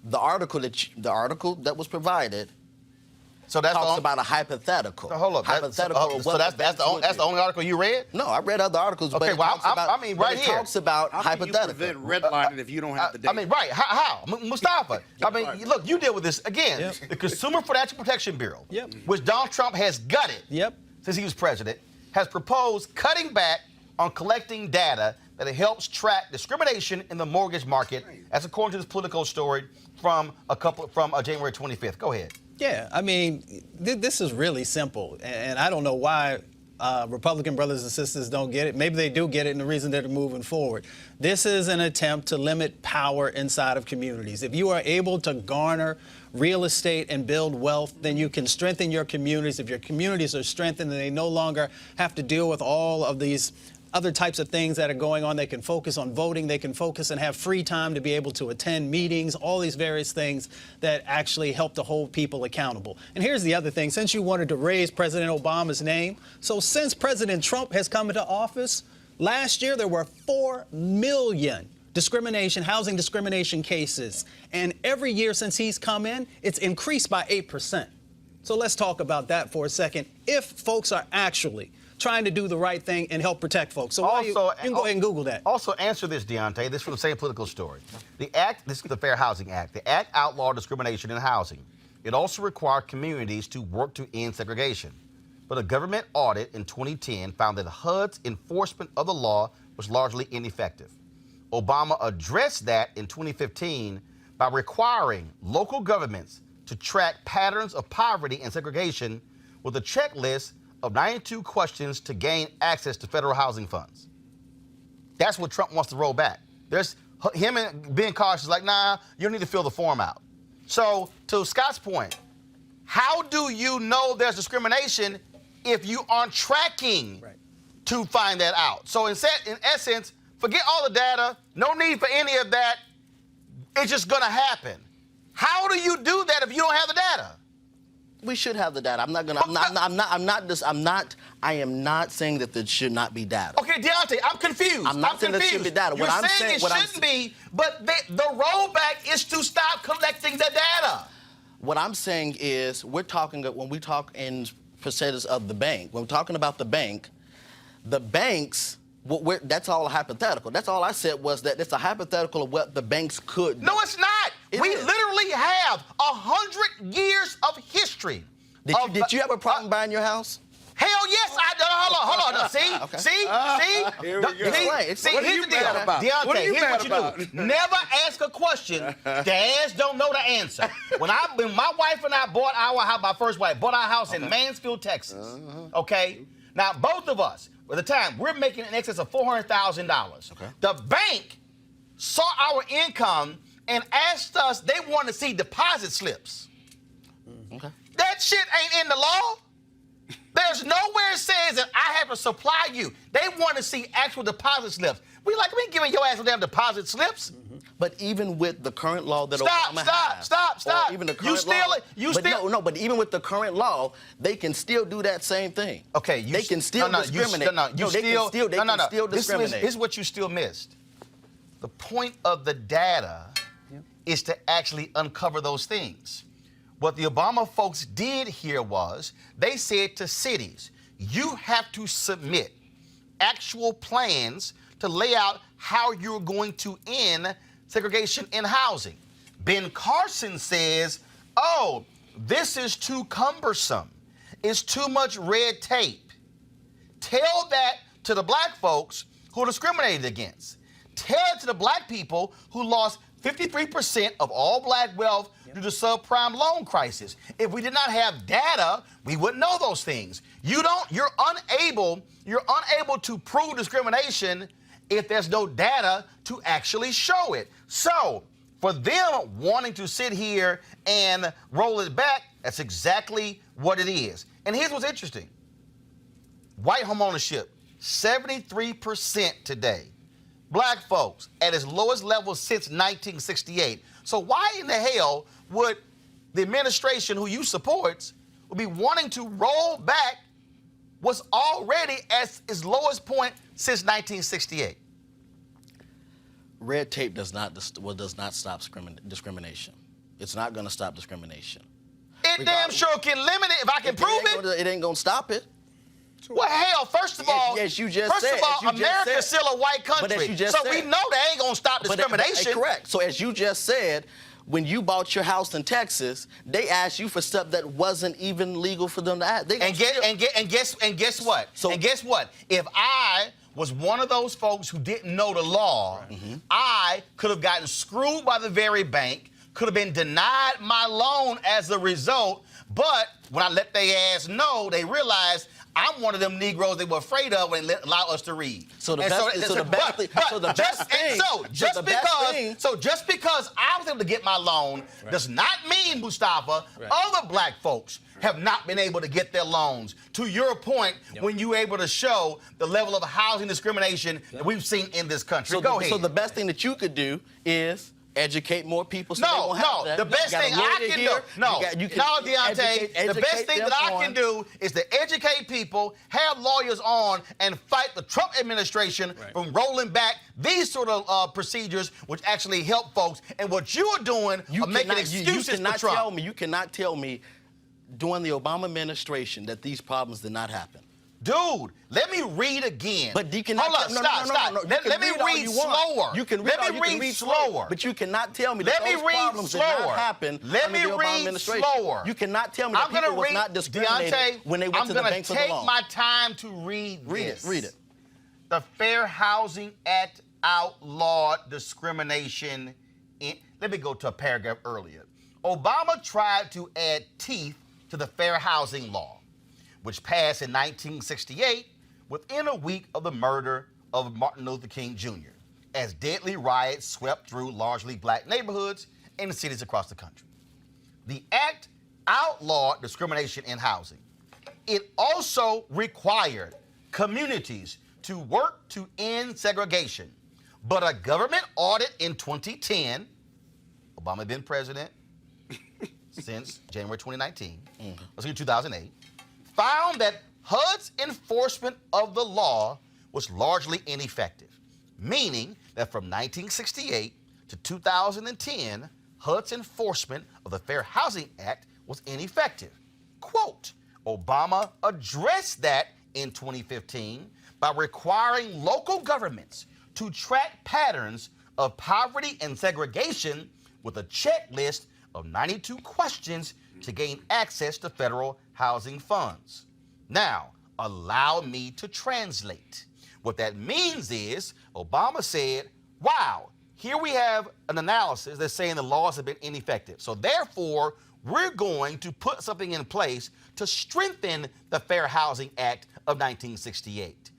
the article that was provided talks about a hypothetical. So hold up. That's the only article you read? No, I read other articles. Okay, but it talks about How hypothetical. can you prevent redlining if you don't have the data? Right. How? Mustafa. Look, you deal with this again. Yep. The Consumer Financial Protection Bureau, Yep. which Donald Trump has gutted since he was president, has proposed cutting back on collecting data that helps track discrimination in the mortgage market. That's according to this Politico story from January 25th. Go ahead. Yeah, I mean, this is really simple, and I don't know why Republican brothers and sisters don't get it. Maybe they do get it, and the reason they're moving forward. This is an attempt to limit power inside of communities. If you are able to garner real estate and build wealth, then you can strengthen your communities. If your communities are strengthened, then they no longer have to deal with all of these other types of things that are going on. They can focus on voting. They can focus and have free time to be able to attend meetings, all these various things that actually help to hold people accountable. And here's the other thing. Since you wanted to raise President Obama's name, so since President Trump has come into office, last year there were 4 million housing discrimination cases. And every year since he's come in, it's increased by 8%. So let's talk about that for a second. If folks are actually trying to do the right thing and help protect folks. So you can go ahead and Google that. Also, answer this, Deontay. This is from the same Political story. The Act, this is the Fair Housing Act. The Act outlawed discrimination in housing. It also required communities to work to end segregation. But a government audit in 2010 found that HUD's enforcement of the law was largely ineffective. Obama addressed that in 2015 by requiring local governments to track patterns of poverty and segregation with a checklist of 92 questions to gain access to federal housing funds. That's what Trump wants to roll back. There's him and being cautious, like, nah, you don't need to fill the form out. So, to Scott's point, how do you know there's discrimination if you aren't tracking to find that out? So, in essence, forget all the data, no need for any of that. It's just gonna happen. How do you do that if you don't have the data? We should have the data. I am not saying that there should not be data. Okay, Deontay, I'm confused. I'm not saying there should be data. You're saying it shouldn't be, but the rollback is to stop collecting the data. What I'm saying is when we talk in percentages of the bank, when we're talking about the banks, that's all hypothetical. That's all I said was that it's a hypothetical of what the banks could do. No, it's not. It we is. literally have 100 years of history. Did you have a problem buying your house? Hell yes, I do. Hold on. See? Okay. See? Here we go. See, What are here's you the deal. mad about? Deontay, What are you here's mad what you about? do. Never ask a question. The ass don't know the answer. When my wife and I bought our house, my first wife, bought our house in Mansfield, Texas. Okay? Now, both of us, at the time, we're making in excess of $400,000. Okay. The bank saw our income and asked us, they wanted to see deposit slips. Okay. That shit ain't in the law. There's nowhere it says that I have to supply you. They want to see actual deposit slips. We ain't giving your ass no damn deposit slips. But even with the current law that Stop, Obama stop, has, stop, stop. or even the You current still- law, you but still- but even with the current law, they can still do that same thing. Okay, they can still discriminate. They can still discriminate. This is what you still missed. The point of the data is to actually uncover those things. What the Obama folks did here was they said to cities, you have to submit actual plans to lay out how you're going to end segregation in housing. Ben Carson says, oh, this is too cumbersome. It's too much red tape. Tell that to the black folks who are discriminated against. Tell it to the black people who lost 53% of all black wealth due to subprime loan crisis. If we did not have data, we wouldn't know those things. You're unable to prove discrimination if there's no data to actually show it. So, for them wanting to sit here and roll it back, that's exactly what it is. And here's what's interesting. White homeownership, 73% today. Black folks at its lowest level since 1968. So why in the hell would the administration who you support would be wanting to roll back what's already at its lowest point since 1968? Red tape does not stop discrimination. It's not going to stop discrimination. It damn sure can limit it if I can prove it. It ain't going to stop it. Well, hell, first of all, America's still a white country. So we know they ain't going to stop discrimination. Correct. So as you just said, when you bought your house in Texas, they asked you for stuff that wasn't even legal for them to ask. And guess what? If I was one of those folks who didn't know the law, I could have gotten screwed by the very bank, could have been denied my loan as a result. But when I let their ass know, they realized I'm one of them Negroes they were afraid of and allow us to read. Just because I was able to get my loan does not mean, Mustafa, other black folks have not been able to get their loans. To your point, when you're able to show the level of housing discrimination that we've seen in this country. Go ahead. So the best thing that you could do is educate more people so they won't have that. The best thing I can do, Deontay, the best thing that I can do is to educate people, have lawyers on, and fight the Trump administration from rolling back these sort of procedures which actually help folks. And what you are doing are making excuses for Trump. You cannot tell me during the Obama administration that these problems did not happen. Dude, let me read again. But you cannot. Hold on, stop. Let me read slower. You can let me read slower. But you cannot tell me that those problems did not happen under the Obama administration. Slower. You cannot tell me that people was not discriminated when they went to the bank for the loan. I'm going to take my time to read this. Read it. The Fair Housing Act outlawed discrimination. Let me go to a paragraph earlier. Obama tried to add teeth to the Fair Housing Law, which passed in 1968 within a week of the murder of Martin Luther King Jr., as deadly riots swept through largely black neighborhoods in cities across the country. The act outlawed discrimination in housing. It also required communities to work to end segregation. But a government audit in 2010, Obama had been president since January 2019, 2008, found that HUD's enforcement of the law was largely ineffective, meaning that from 1968 to 2010, HUD's enforcement of the Fair Housing Act was ineffective. Quote, Obama addressed that in 2015 by requiring local governments to track patterns of poverty and segregation with a checklist of 92 questions to gain access to federal housing funds. Now, allow me to translate. What that means is Obama said, wow, here we have an analysis that's saying the laws have been ineffective. So therefore, we're going to put something in place to strengthen the Fair Housing Act of 1968.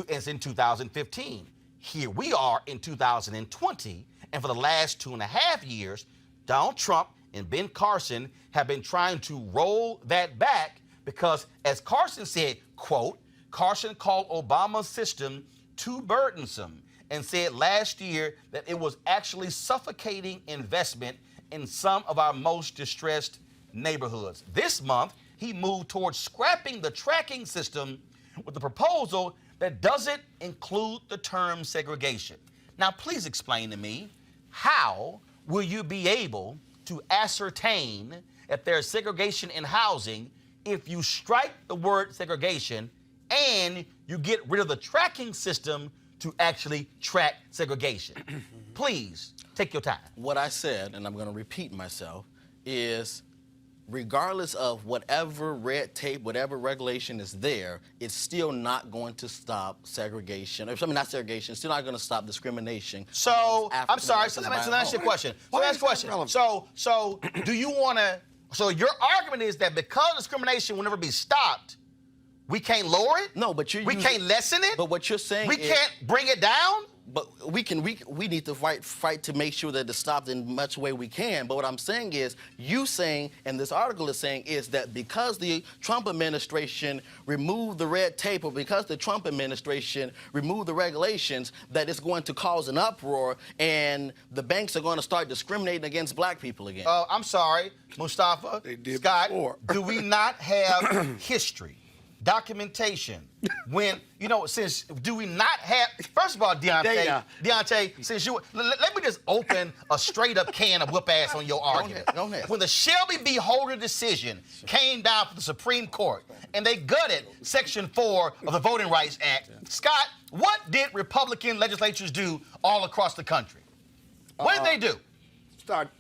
It's in 2015. Here we are in 2020, and for the last 2.5 years, Donald Trump and Ben Carson have been trying to roll that back because, as Carson said, quote, Carson called Obama's system too burdensome and said last year that it was actually suffocating investment in some of our most distressed neighborhoods. This month, he moved towards scrapping the tracking system with a proposal that doesn't include the term segregation. Now, please explain to me, how will you be able to ascertain if there's segregation in housing if you strike the word segregation and you get rid of the tracking system to actually track segregation? Please, take your time. What I said, and I'm going to repeat myself, is regardless of whatever red tape, whatever regulation is there, it's still not going to stop segregation. I mean, not segregation, it's still not going to stop discrimination. So, I'm sorry, so let me ask you a question. So do you want to, so your argument is that because discrimination will never be stopped, we can't lower it? No, but we can't lessen it? But what you're saying we can't bring it down? But we need to fight to make sure that it's stopped in much way we can. But what I'm saying is, you saying, and this article is saying, is that because the Trump administration removed the red tape, or because the Trump administration removed the regulations, that it's going to cause an uproar and the banks are going to start discriminating against black people again. I'm sorry, Mustafa, Scott, do we not have history, documentation, when, since, do we not have, first of all, Deontay, since you, let me just open a straight up can of whoop ass on your argument. Go ahead. When the Shelby v. Holder decision came down from the Supreme Court and they gutted Section 4 of the Voting Rights Act, Scott, what did Republican legislatures do all across the country? What did they do?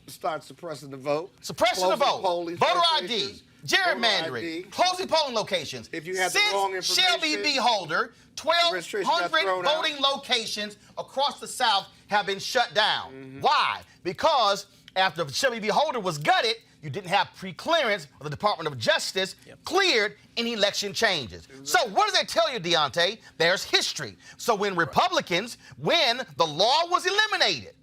Start suppressing the vote. Suppressing the vote. Voter ID. Gerrymandering, Voter ID. Closing polling locations. If you have the wrong information, Shelby v. Holder, 1,200 voting locations across the South have been shut down. Mm-hmm. Why? Because after Shelby v. Holder was gutted, you didn't have pre-clearance of the Department of Justice cleared any election changes. Exactly. So what does that tell you, Deontay? There's history. So when Republicans, when the law was eliminated,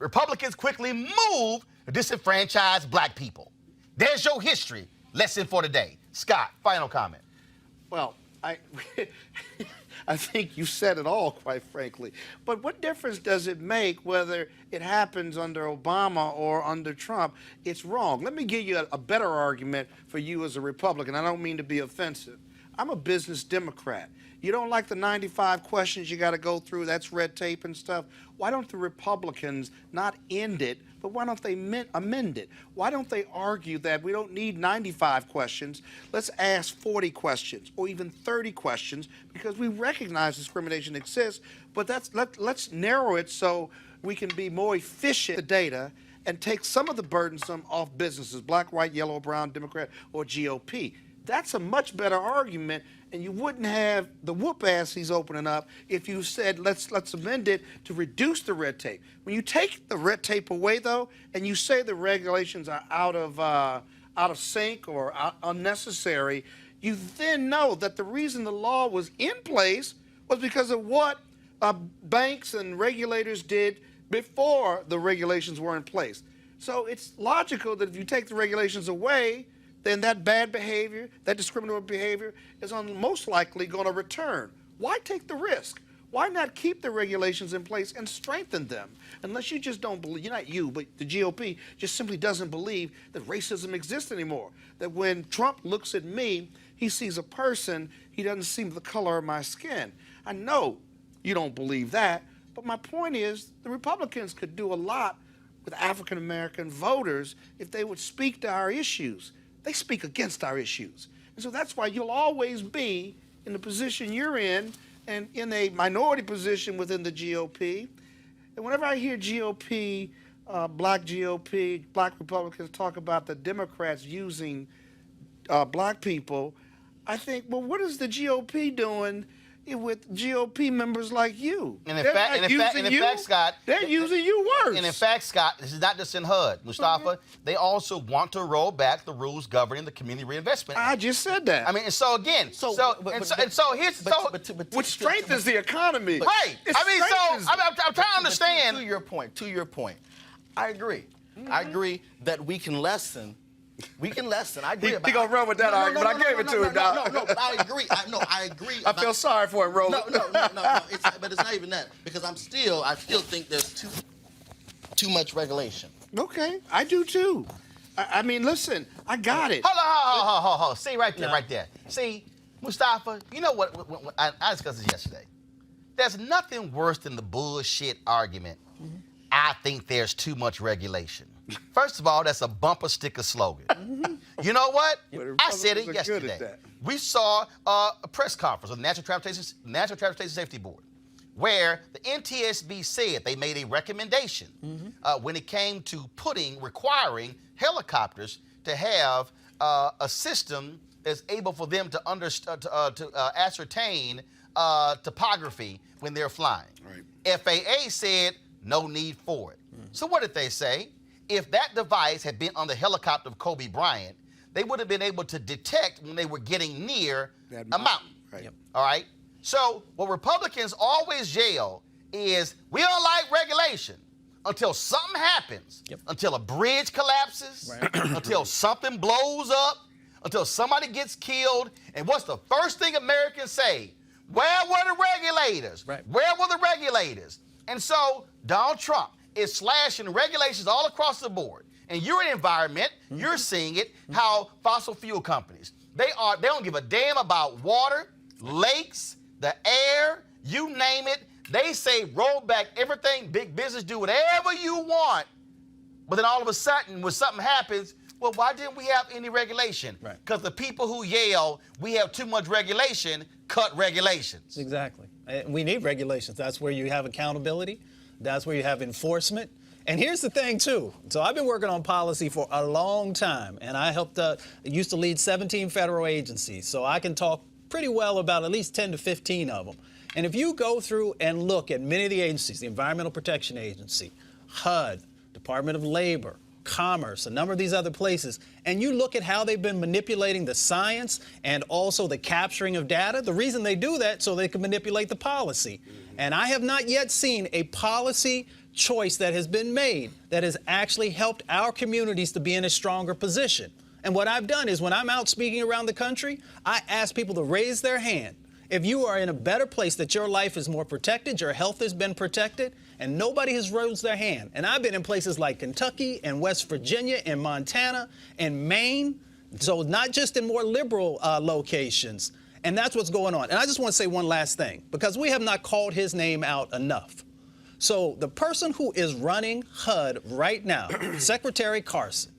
Republicans quickly moved to disenfranchise black people. There's your history. Lesson for today. Scott, final comment. Well, I think you said it all, quite frankly. But what difference does it make whether it happens under Obama or under Trump? It's wrong. Let me give you a better argument for you as a Republican. I don't mean to be offensive. I'm a business Democrat. You don't like the 95 questions you got to go through, that's red tape and stuff. Why don't the Republicans not end it, but why don't they amend it? Why don't they argue that we don't need 95 questions, let's ask 40 questions or even 30 questions, because we recognize discrimination exists, but let's narrow it so we can be more efficient with the data and take some of the burdensome off businesses, black, white, yellow, brown, Democrat, or GOP. That's a much better argument, and you wouldn't have the whoop ass he's opening up if you said let's amend it to reduce the red tape. When you take the red tape away, though, and you say the regulations are out of sync or unnecessary, you then know that the reason the law was in place was because of what banks and regulators did before the regulations were in place. So it's logical that if you take the regulations away, then that bad behavior, that discriminatory behavior is most likely going to return. Why take the risk? Why not keep the regulations in place and strengthen them? Unless you just don't believe, not you, but the GOP just simply doesn't believe that racism exists anymore. That when Trump looks at me, he sees a person, he doesn't see the color of my skin. I know you don't believe that, but my point is the Republicans could do a lot with African American voters if they would speak to our issues. They speak against our issues. And so that's why you'll always be in the position you're in and in a minority position within the GOP. And whenever I hear GOP black GOP, black Republicans talk about the Democrats using black people, I think, well, what is the GOP doing with GOP members like you? And in fact, Scott, they're using you worse. And in fact, Scott, this is not just in HUD, Mustafa. They also want to roll back the rules governing the Community Reinvestment Act. I just said that. I mean, and so again, which strengthens the economy. Right. I'm trying to understand. To your point, I agree. I agree that we can lessen. I agree. He gonna run with that argument. I gave it to him. No, but I agree. I agree. I feel sorry for him, Roland. No. But it's not even that, because I still think there's too much regulation. Okay, I do too. I mean, listen, I got it. Hold on. See right there. See, Mustafa, you know what? I discussed this yesterday. There's nothing worse than the bullshit argument. I think there's too much regulation. First of all, that's a bumper sticker slogan. You know what? I said it yesterday. We saw a press conference of the National Transportation Safety Board, where the NTSB said they made a recommendation when it came to requiring helicopters to have a system that's able for them to ascertain topography when they're flying. Right. FAA said no need for it. So what did they say? If that device had been on the helicopter of Kobe Bryant, they would have been able to detect when they were getting near a mountain. Right. Yep. All right? So what Republicans always yell is, we don't like regulation until something happens, until a bridge collapses, until something blows up, until somebody gets killed. And what's the first thing Americans say? Where were the regulators? Right. Where were the regulators? And so Donald Trump is slashing regulations all across the board. And you're in environment, you're seeing it, how fossil fuel companies, they don't give a damn about water, lakes, the air, you name it. They say roll back everything, big business, do whatever you want. But then all of a sudden, when something happens, well, why didn't we have any regulation? Because the people who yell, we have too much regulation, cut regulations. Exactly. We need regulations. That's where you have accountability. That's where you have enforcement. And here's the thing, too. So I've been working on policy for a long time, and I used to lead 17 federal agencies, so I can talk pretty well about at least 10 to 15 of them. And if you go through and look at many of the agencies, the Environmental Protection Agency, HUD, Department of Labor, Commerce, a number of these other places, and you look at how they've been manipulating the science and also the capturing of data, the reason they do that so they can manipulate the policy. And I have not yet seen a policy choice that has been made that has actually helped our communities to be in a stronger position. And what I've done is when I'm out speaking around the country, I ask people to raise their hand. If you are in a better place, that your life is more protected, your health has been protected, and nobody has raised their hand. And I've been in places like Kentucky and West Virginia and Montana and Maine, so not just in more liberal locations. And that's what's going on. And I just want to say one last thing, because we have not called his name out enough. So the person who is running HUD right now, Secretary Carson,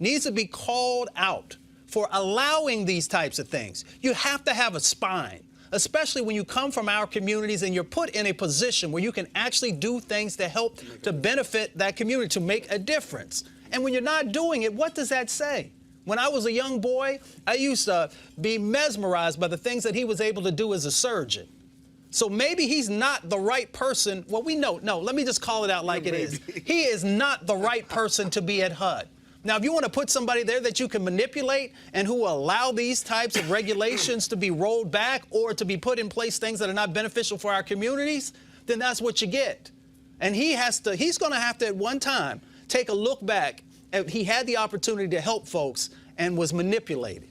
needs to be called out for allowing these types of things. You have to have a spine, especially when you come from our communities and you're put in a position where you can actually do things to help to benefit that community, to make a difference. And when you're not doing it, what does that say? When I was a young boy, I used to be mesmerized by the things that he was able to do as a surgeon. So maybe he's not the right person. Well, we know. No, let me just call it out like it is. He is not the right person to be at HUD. Now, if you want to put somebody there that you can manipulate and who will allow these types of regulations to be rolled back or to be put in place, things that are not beneficial for our communities, then that's what you get. And he's going to have to at one time take a look back. He had the opportunity to help folks and was manipulated.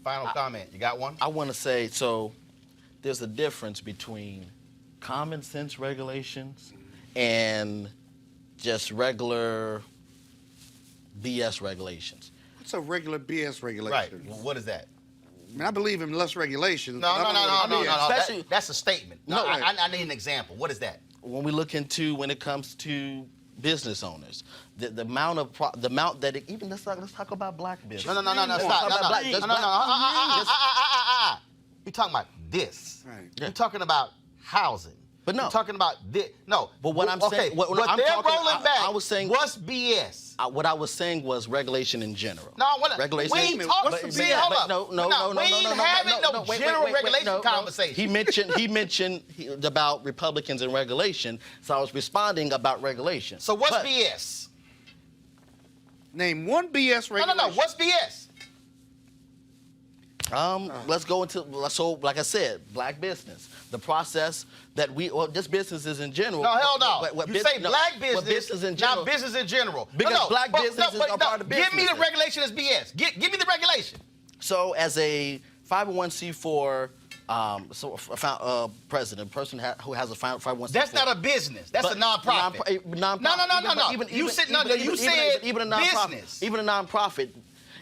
Final comment. You got one? I want to say, so there's a difference between common sense regulations and just regular BS regulations. What's a regular BS regulation? Right. Well, what is that? I mean, I believe in less regulations. No. Especially- That's a statement. No, I need an example. What is that? When it comes to business owners, the amount that even let's talk about black business. No, stop. You're talking about this. Right. You're talking about housing. But no. You're talking about this. No. But what I'm okay, saying, what what I'm they're talking, rolling back I was saying, what's BS? What I was saying was regulation in general. No, regulation. we ain't talking What's the see, BS? hold up. No. We ain't having no general regulation conversation. He mentioned about Republicans and regulation, so I was responding about regulation. So what's BS? Name one BS regulation. No. What's BS? Let's go into, so like I said, black business. The process that just businesses in general. No, hell no. You say no, black business, business in general. not business in general. Because black businesses are part of business. Give me the regulation as BS. Give me the regulation. So as a 501c4 president, person who has a 501c4. That's not a business. That's a nonprofit. No. You said even a nonprofit. business. Even a nonprofit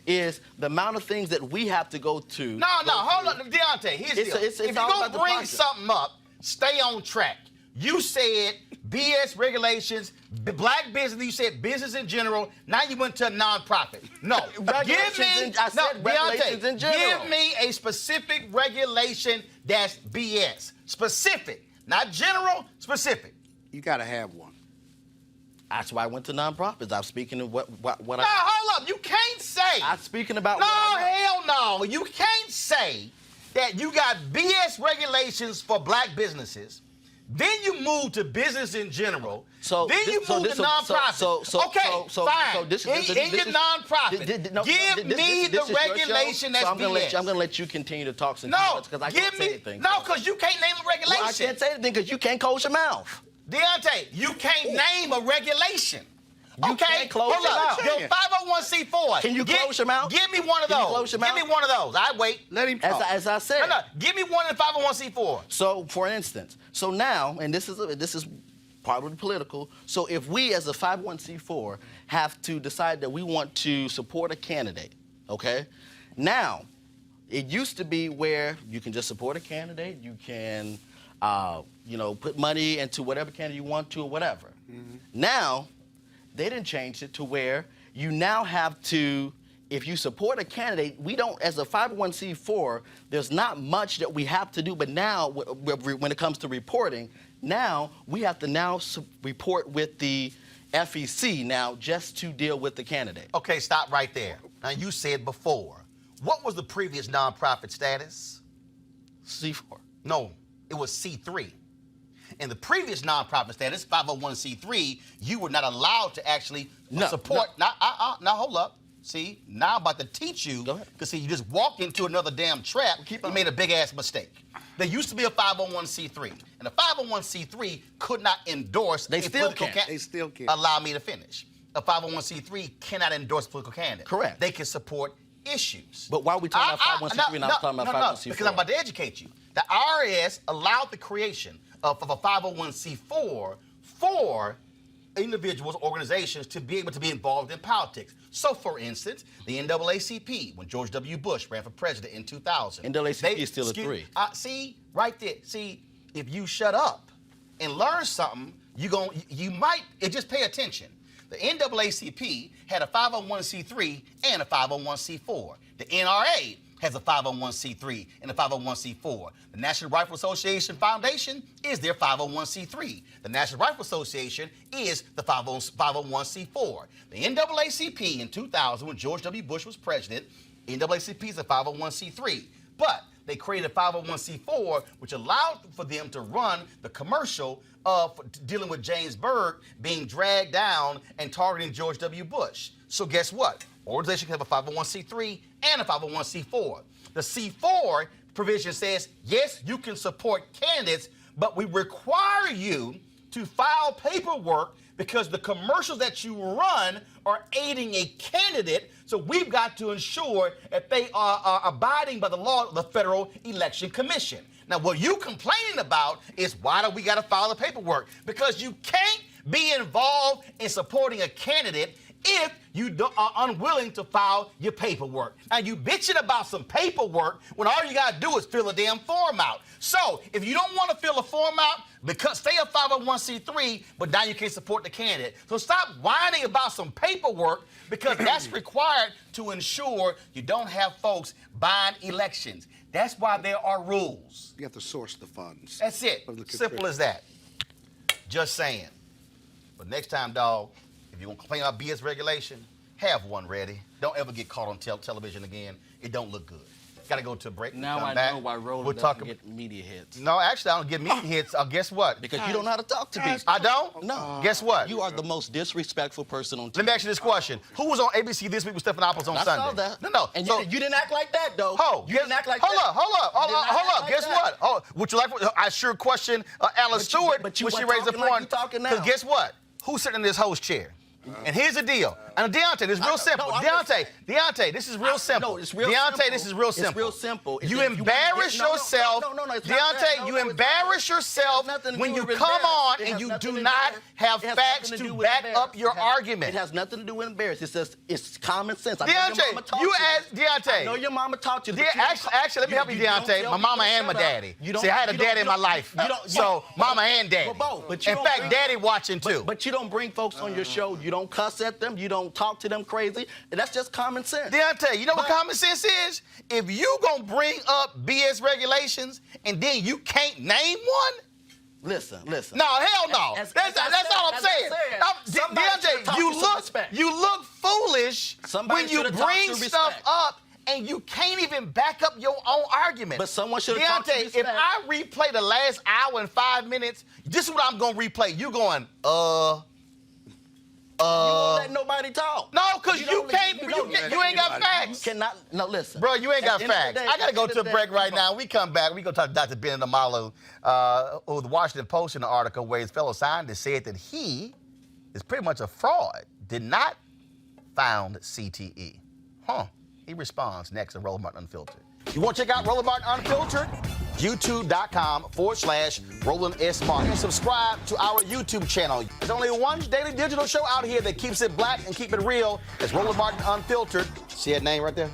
is the amount of things that we have to go to. No, hold on, Deontay. Here's the deal. If you're going to bring something up, stay on track. You said BS regulations, black business, you said business in general, now you went to a nonprofit. No. Regulations in general. Give me a specific regulation that's BS. Specific. Not general, specific. You got to have one. That's why I went to nonprofits. I'm speaking of what No, hold up. You can't say. I'm speaking about No, what I know. hell no. You can't say that you got BS regulations for black businesses. Then you move to business in general. Then you move to nonprofit. Fine. In your nonprofit, give me the regulation that's BS. I'm going to let you continue to talk. No, because I can't say anything. No, because you can't name a regulation. Well, I can't say anything because you can't close your mouth. Deontay, you can't name a regulation. You can't close your mouth. Your 501c4. Can you close your mouth? Give me one of those. Can you close your mouth? Give me one of those. I wait. Let him talk. As I said. No. Give me one in the 501c4. So, for instance, now, and this is probably political. So, if we as a 501c4 have to decide that we want to support a candidate, okay? Now, it used to be where you can just support a candidate. You can, put money into whatever candidate you want to or whatever. Mm-hmm. Now, they didn't change it to where you now have to, if you support a candidate, we don't, as a 501c4, there's not much that we have to do, but now when it comes to reporting, now we have to report with the FEC now just to deal with the candidate. Okay, stop right there. Now, you said before, what was the previous nonprofit status? C4. No, it was C3. In the previous nonprofit status, 501c3, you were not allowed to actually support. No. Now, hold up. See, now I'm about to teach you. Go ahead. Because, see, you just walked into another damn trap. You made a big-ass mistake. There used to be a 501c3, and a 501c3 could not endorse They still can't. They still can't. Allow me to finish. A 501c3 cannot endorse a political candidate. Correct. They can support issues. But why are we talking about 501c3 and I'm talking about 501c4? Because I'm about to educate you. The IRS allowed the creation of a 501c4 for individuals, organizations to be able to be involved in politics. So, for instance, the NAACP, when George W. Bush ran for president in 2000. NAACP is still a 3. See, right there. See, if you shut up and learn something, just pay attention. The NAACP had a 501c3 and a 501c4. The NRA has a 501c3 and a 501c4. The National Rifle Association Foundation is their 501c3. The National Rifle Association is the 501c4. The NAACP in 2000, when George W. Bush was president, NAACP is a 501c3. But they created a 501c4, which allowed for them to run the commercial of dealing with James Berg being dragged down and targeting George W. Bush. So guess what? Organizations have a 501c3 and a 501c4. The C4 provision says, yes, you can support candidates, but we require you to file paperwork because the commercials that you run are aiding a candidate, so we've got to ensure that they are abiding by the law of the Federal Election Commission. Now, what you complaining about is why do we got to file the paperwork? Because you can't be involved in supporting a candidate if you are unwilling to file your paperwork. Now, you bitching about some paperwork when all you got to do is fill a damn form out. So, if you don't want to fill a form out, stay a 501c3, but now you can't support the candidate. So stop whining about some paperwork because that's required to ensure you don't have folks buying elections. That's why there are rules. You have to source the funds. That's it. Simple as that. Just saying. But next time, dog, if you want to complain about BS regulation, have one ready. Don't ever get caught on television again. It don't look good. Got to go to a break. Now come I back. know why Roland doesn't get media hits. No, actually, I don't get media hits. Guess what? Because you don't know how to talk to people. I don't? No. Guess what? You are the most disrespectful person on TV. Let me ask you this question. Who was on ABC This Week with Stephanopoulos on I Sunday? saw that. No. And so, you didn't act like that, though. You didn't act like hold that. up. Hold up. like Guess that. what? Would you like? I sure question Alice Stewart when she raised the talking like point. you talking now. Because guess what? Who's sitting in this host chair? And here's the deal. And Deontay, this is real simple. Deontay, this is real simple. No, it's real Deontay, simple. this is real simple. It's real simple. You embarrass yourself. No, it's not that. Deontay, you embarrass yourself when you come on and you do not have facts to back up your argument. It has nothing to do with embarrass. It's just, it's common sense. I know Deontay, your mama taught you you. asked Deontay. I know your mama taught you. Actually, let me help you, Deontay. My mama and my daddy. See, I had a daddy in my life. So, mama and daddy. In fact, daddy watching too. But you don't bring folks on your show. You don't cuss at them. You don't talk to them crazy. And that's just common sense. Deontay, you know what common sense is? If you gonna bring up BS regulations and then you can't name one, Listen. no, hell no. That's all I'm saying. Deontay, you look foolish when you bring stuff up and you can't even back up your own argument. But someone should have taught you Deontay, if I replay the last hour and 5 minutes, this is what I'm gonna replay. You going, you won't let nobody talk. No, because you ain't got facts. No, listen. Bro, you ain't got facts. I got to go to a break right now. We come back. We going to talk to Dr. Bennett Omalu, who the Washington Post in the article where his fellow scientists said that he is pretty much a fraud, did not found CTE. He responds next on Roland Martin Unfiltered. You want to check out Roland Martin Unfiltered? YouTube.com/Roland S. Martin. And subscribe to our YouTube channel. There's only one daily digital show out here that keeps it black and keep it real. It's Roland Martin Unfiltered. See that name right there?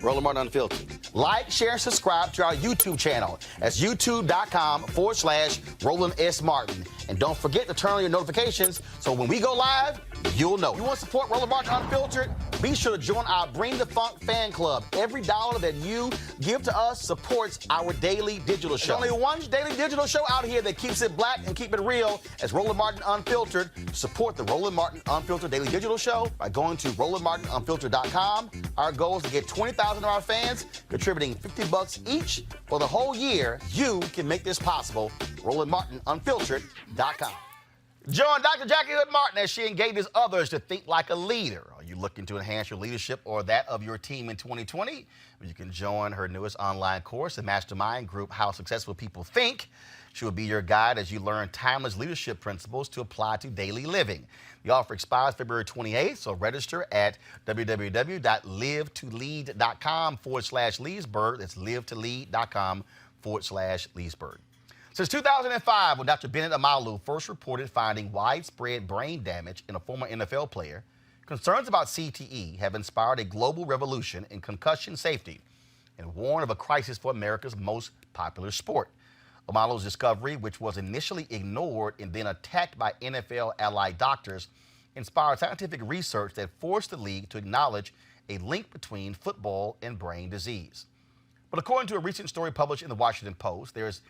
Roland Martin Unfiltered. Like, share, and subscribe to our YouTube channel. That's youtube.com/Roland S. Martin. And don't forget to turn on your notifications so when we go live, you'll know. You want to support Roland Martin Unfiltered? Be sure to join our Bring the Funk fan club. Every dollar that you give to us supports our daily digital show. There's only one daily digital show out here that keeps it black and keep it real. It's Roland Martin Unfiltered. Support the Roland Martin Unfiltered daily digital show by going to RolandMartinUnfiltered.com. Our goal is to get 20,000 of our fans contributing $50 each for the whole year. You can make this possible. RolandMartinUnfiltered.com. Join Dr. Jackie Hood Martin as she engages others to think like a leader. Are you looking to enhance your leadership or that of your team in 2020? You can join her newest online course, the Mastermind Group, How Successful People Think. She will be your guide as you learn timeless leadership principles to apply to daily living. The offer expires February 28th, so register at www.livetolead.com/Leesburg. That's livetolead.com/Leesburg. Since 2005, when Dr. Bennett Omalu first reported finding widespread brain damage in a former NFL player, concerns about CTE have inspired a global revolution in concussion safety and warned of a crisis for America's most popular sport. Omalu's discovery, which was initially ignored and then attacked by NFL allied doctors, inspired scientific research that forced the league to acknowledge a link between football and brain disease. But according to a recent story published in the Washington Post, there's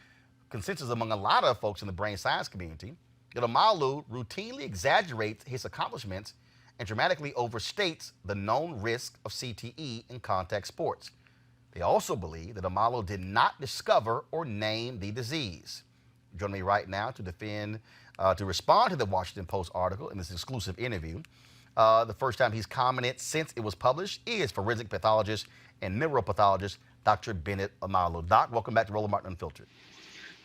consensus among a lot of folks in the brain science community that Omalu routinely exaggerates his accomplishments and dramatically overstates the known risk of CTE in contact sports. They also believe that Omalu did not discover or name the disease. Joining me right now to respond to the Washington Post article in this exclusive interview. The first time he's commented since it was published is forensic pathologist and neuropathologist Dr. Bennett Omalu. Doc, welcome back to Roland Martin Unfiltered.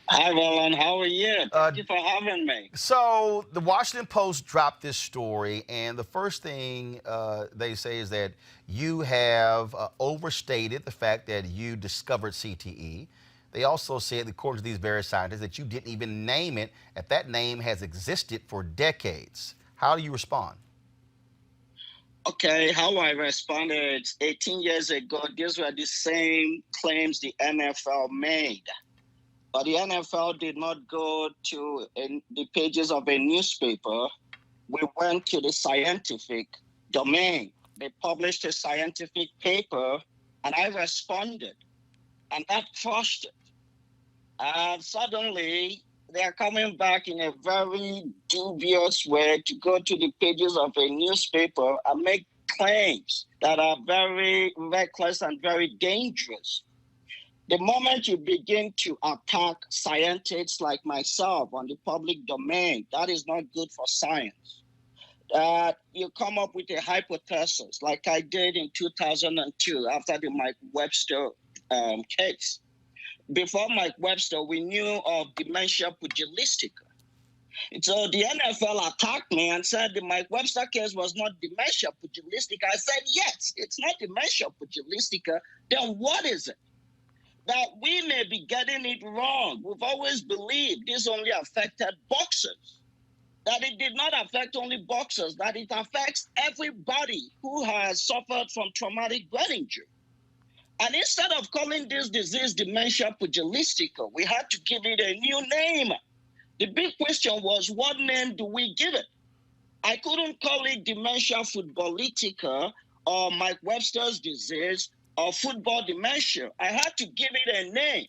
Hi, Roland. How are you? Thank you for having me. So the Washington Post dropped this story, and the first thing they say is that you have overstated the fact that you discovered CTE. They also said, according to these various scientists, that you didn't even name it, that that name has existed for decades. How do you respond? Okay, how I responded 18 years ago, these were the same claims the NFL made. But the NFL did not go to the pages of a newspaper. We went to the scientific domain. They published a scientific paper, and I responded. And that crushed it. And suddenly, they are coming back in a very dubious way to go to the pages of a newspaper and make claims that are very reckless and very dangerous. The moment you begin to attack scientists like myself on the public domain, that is not good for science. You come up with a hypothesis like I did in 2002 after the Mike Webster case. Before Mike Webster, we knew of dementia pugilistica. So the NFL attacked me and said the Mike Webster case was not dementia pugilistica. I said, yes, it's not dementia pugilistica. Then what is it? That we may be getting it wrong. We've always believed this only affected boxers, that it did not affect only boxers, that it affects everybody who has suffered from traumatic brain injury. And instead of calling this disease dementia pugilistica, we had to give it a new name. The big question was, what name do we give it? I couldn't call it dementia footballitica or Mike Webster's disease or football dementia. I had to give it a name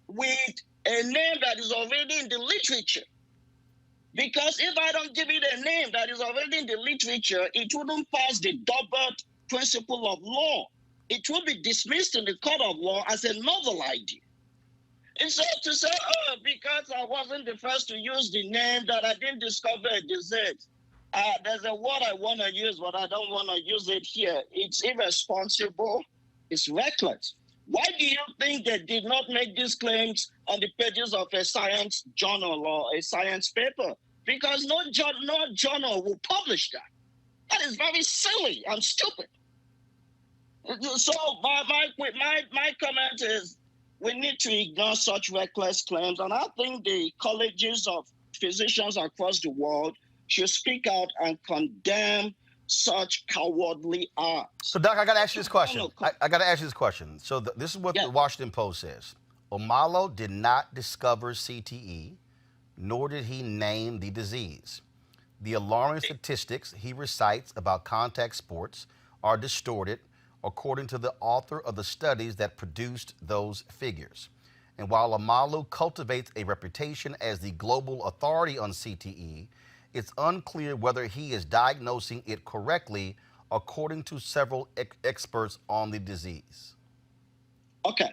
with a name that is already in the literature. Because if I don't give it a name that is already in the literature, it wouldn't pass the Daubert principle of law. It would be dismissed in the court of law as a novel idea. And so to say, oh, because I wasn't the first to use the name that I didn't discover a disease. There's a word I want to use, but I don't want to use it here. It's irresponsible. It's reckless. Why do you think they did not make these claims on the pages of a science journal or a science paper? Because no journal will publish that. That is very silly and stupid. So my comment is we need to ignore such reckless claims. And I think the colleges of physicians across the world should speak out and condemn such cowardly acts. So, Doc, I got to ask you this question. I got to ask you this question. So this is what the Washington Post says. Omalu did not discover CTE, nor did he name the disease. The alarming statistics he recites about contact sports are distorted, according to the author of the studies that produced those figures. And while Omalu cultivates a reputation as the global authority on CTE, it's unclear whether he is diagnosing it correctly, according to several experts on the disease. Okay.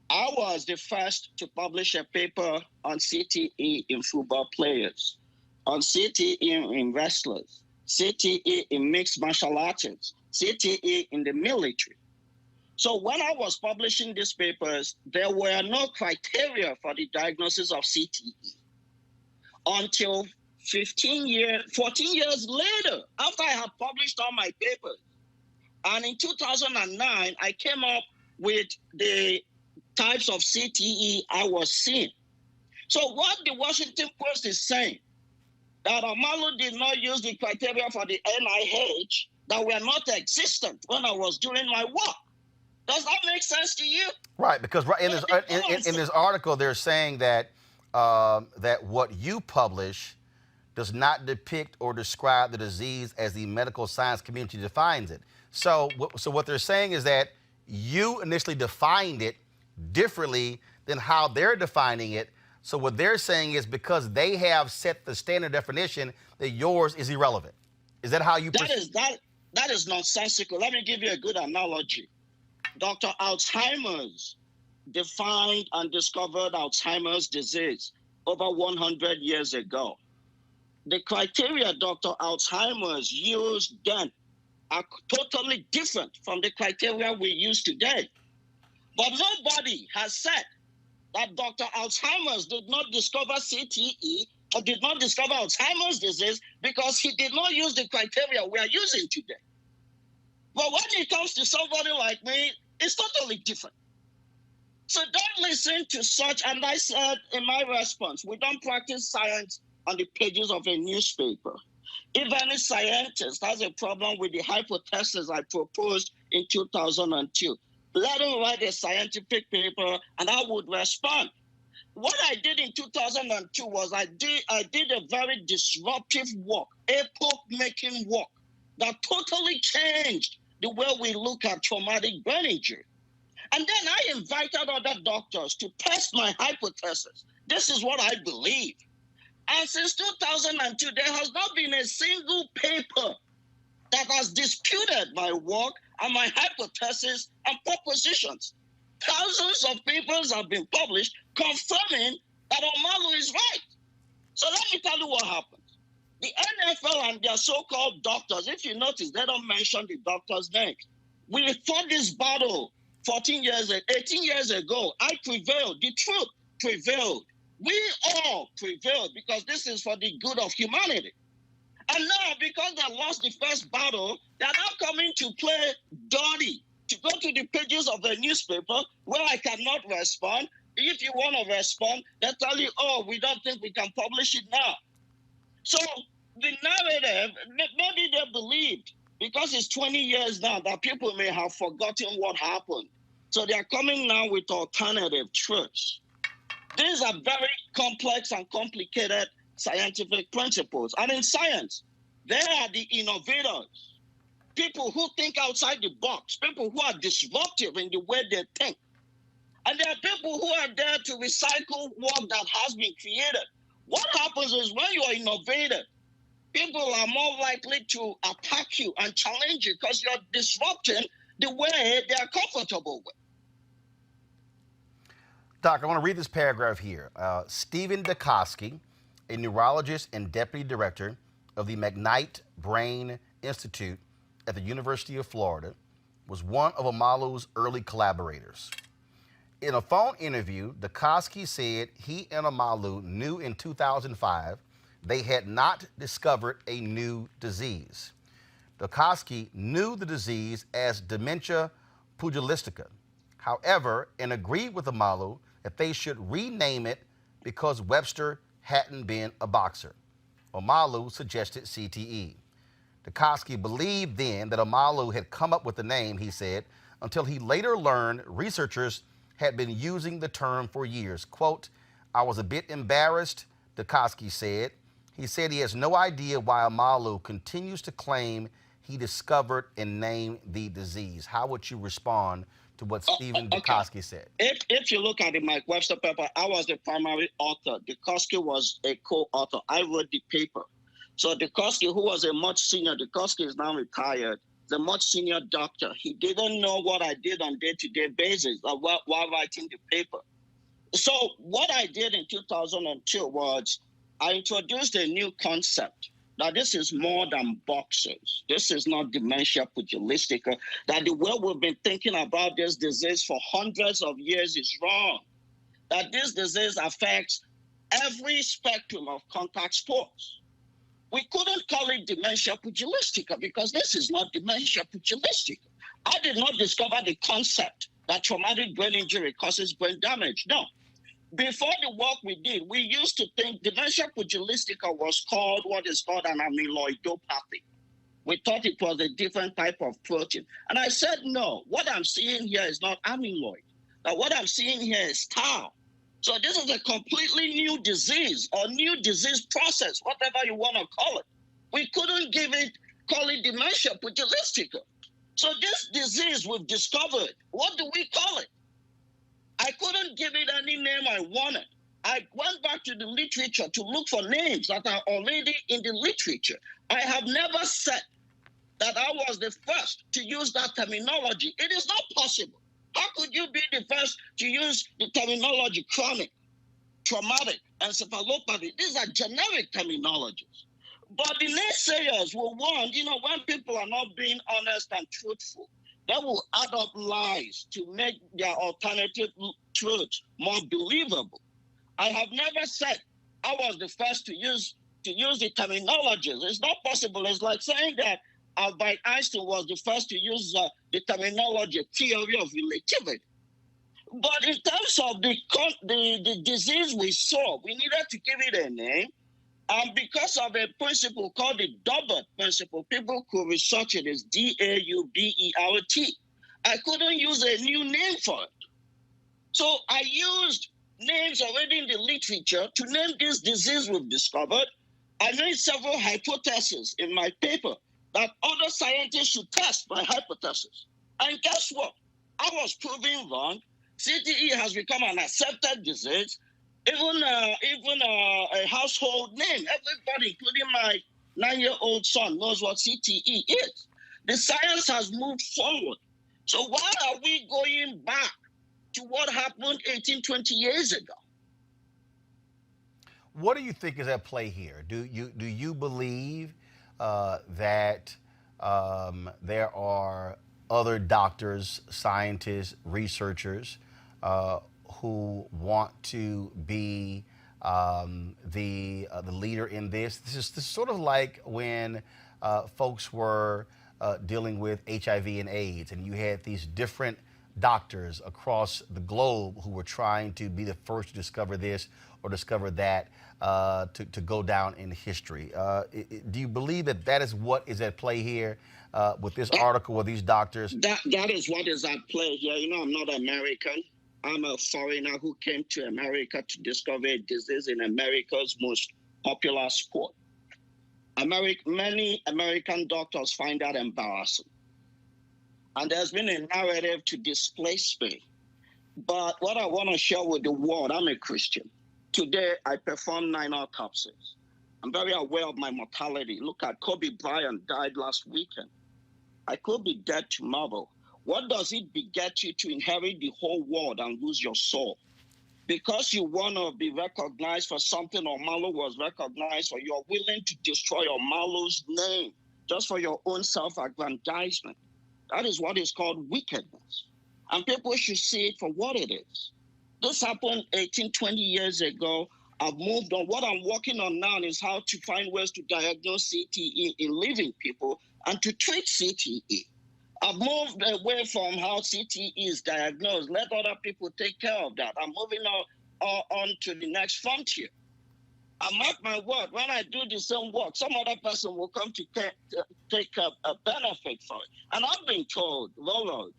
I was the first to publish a paper on CTE in football players, on CTE in wrestlers, CTE in mixed martial artists, CTE in the military. So when I was publishing these papers, there were no criteria for the diagnosis of CTE until 14 years later, after I had published all my papers. And in 2009, I came up with the types of CTE I was seeing. So what the Washington Post is saying, that Omalu did not use the criteria for the NIH that were not existent when I was doing my work. Does that make sense to you? Right, because in this article, they're saying that that what you publish does not depict or describe the disease as the medical science community defines it. So what they're saying is that you initially defined it differently than how they're defining it. So what they're saying is because they have set the standard definition, that yours is irrelevant. Is that how you? That is nonsensical. Let me give you a good analogy. Dr. Alzheimer's defined and discovered Alzheimer's disease over 100 years ago. The criteria Dr. Alzheimer's used then are totally different from the criteria we use today. But nobody has said that Dr. Alzheimer's did not discover CTE or did not discover Alzheimer's disease because he did not use the criteria we are using today. But when it comes to somebody like me, it's totally different. So don't listen to such, and I said in my response, we don't practice science on the pages of a newspaper. If any scientist has a problem with the hypothesis I proposed in 2002, let him write a scientific paper and I would respond. What I did in 2002 was I did a very disruptive work, epoch-making work that totally changed the way we look at traumatic brain injury. And then I invited other doctors to test my hypothesis. This is what I believe. And since 2002, there has not been a single paper that has disputed my work and my hypothesis and propositions. Thousands of papers have been published confirming that Omalu is right. So let me tell you what happened. The NFL and their so-called doctors, if you notice, they don't mention the doctors' names. We fought this battle 18 years ago. I prevailed. The truth prevailed. We all prevailed because this is for the good of humanity. And now, because they lost the first battle, they're now coming to play dirty, to go to the pages of the newspaper where I cannot respond. If you want to respond, they tell you, oh, we don't think we can publish it now. So the narrative, maybe they believed, because it's 20 years now, that people may have forgotten what happened. So they're coming now with alternative truths. These are very complex and complicated scientific principles. And in science, they are the innovators, people who think outside the box, people who are disruptive in the way they think. And there are people who are there to recycle work that has been created. What happens is when you are innovative, people are more likely to attack you and challenge you because you're disrupting the way they are comfortable with. Doc, I want to read this paragraph here. Stephen Dikoski, a neurologist and deputy director of the McKnight Brain Institute at the University of Florida, was one of Omalu's early collaborators. In a phone interview, Dikoski said he and Omalu knew in 2005 they had not discovered a new disease. Dikoski knew the disease as dementia pugilistica, however, and agreed with Omalu that they should rename it because Webster hadn't been a boxer. Omalu suggested CTE. Dikoski believed then that Omalu had come up with the name, he said, until he later learned researchers had been using the term for years. Quote, I was a bit embarrassed, Dikoski said. He said he has no idea why Omalu continues to claim he discovered and named the disease. How would you respond to what Stephen Dikoski said? If you look at the Mike Webster paper, I was the primary author. Dikoski was a co-author. I wrote the paper. So Dikoski, who was a much senior, Dikoski is now retired, the much senior doctor. He didn't know what I did on day-to-day basis while writing the paper. So what I did in 2002 was I introduced a new concept. That this is more than boxers. This is not dementia pugilistica. That the way we've been thinking about this disease for hundreds of years is wrong. That this disease affects every spectrum of contact sports. We couldn't call it dementia pugilistica because this is not dementia pugilistica. I did not discover the concept that traumatic brain injury causes brain damage. No. Before the work we did, we used to think dementia pugilistica was called what is called an amyloidopathy. We thought it was a different type of protein. And I said, no, what I'm seeing here is not amyloid. Now, what I'm seeing here is tau. So this is a completely new disease or new disease process, whatever you want to call it. We couldn't call it dementia pugilistica. So this disease we've discovered, what do we call it? I couldn't give it any name I wanted. I went back to the literature to look for names that are already in the literature. I have never said that I was the first to use that terminology. It is not possible. How could you be the first to use the terminology chronic, traumatic, encephalopathy? These are generic terminologies. But the naysayers will want, when people are not being honest and truthful, they will add up lies to make their alternative truths more believable. I have never said I was the first to use the terminologies. It's not possible. It's like saying that Albert Einstein was the first to use the terminology theory of relativity. But in terms of the disease we saw, we needed to give it a name. And because of a principle called the Daubert principle, people could research it as D-A-U-B-E-R-T. I couldn't use a new name for it. So I used names already in the literature to name this disease we've discovered. I made several hypotheses in my paper that other scientists should test my hypothesis. And guess what? I was proven wrong. CTE has become an accepted disease, even a household name. Everybody, including my 9-year-old son, knows what CTE is. The science has moved forward. So why are we going back to what happened 18, 20 years ago? What do you think is at play here? Do you believe that there are other doctors, scientists, researchers who want to be the leader in this? This is sort of like when folks were dealing with HIV and AIDS, and you had these different doctors across the globe who were trying to be the first to discover this or discover that to go down in history. Do you believe that that is what is at play here with this article with these doctors? That is what is at play here. You know, I'm not American. I'm a foreigner who came to America to discover a disease in America's most popular sport. Many American doctors find that embarrassing. And there's been a narrative to displace me. But what I want to share with the world, I'm a Christian. Today, I performed 9 autopsies. I'm very aware of my mortality. Look at Kobe Bryant died last weekend. I could be dead tomorrow. What does it beget you to inherit the whole world and lose your soul? Because you want to be recognized for something Omalu was recognized for, you're willing to destroy Omalu's name just for your own self-aggrandizement. That is what is called wickedness. And people should see it for what it is. This happened 18, 20 years ago. I've moved on. What I'm working on now is how to find ways to diagnose CTE in living people and to treat CTE. I've moved away from how CTE is diagnosed. Let other people take care of that. I'm moving on to the next frontier. I mark my word, when I do the same work, some other person will come to take a benefit for it. And I've been told, Roland,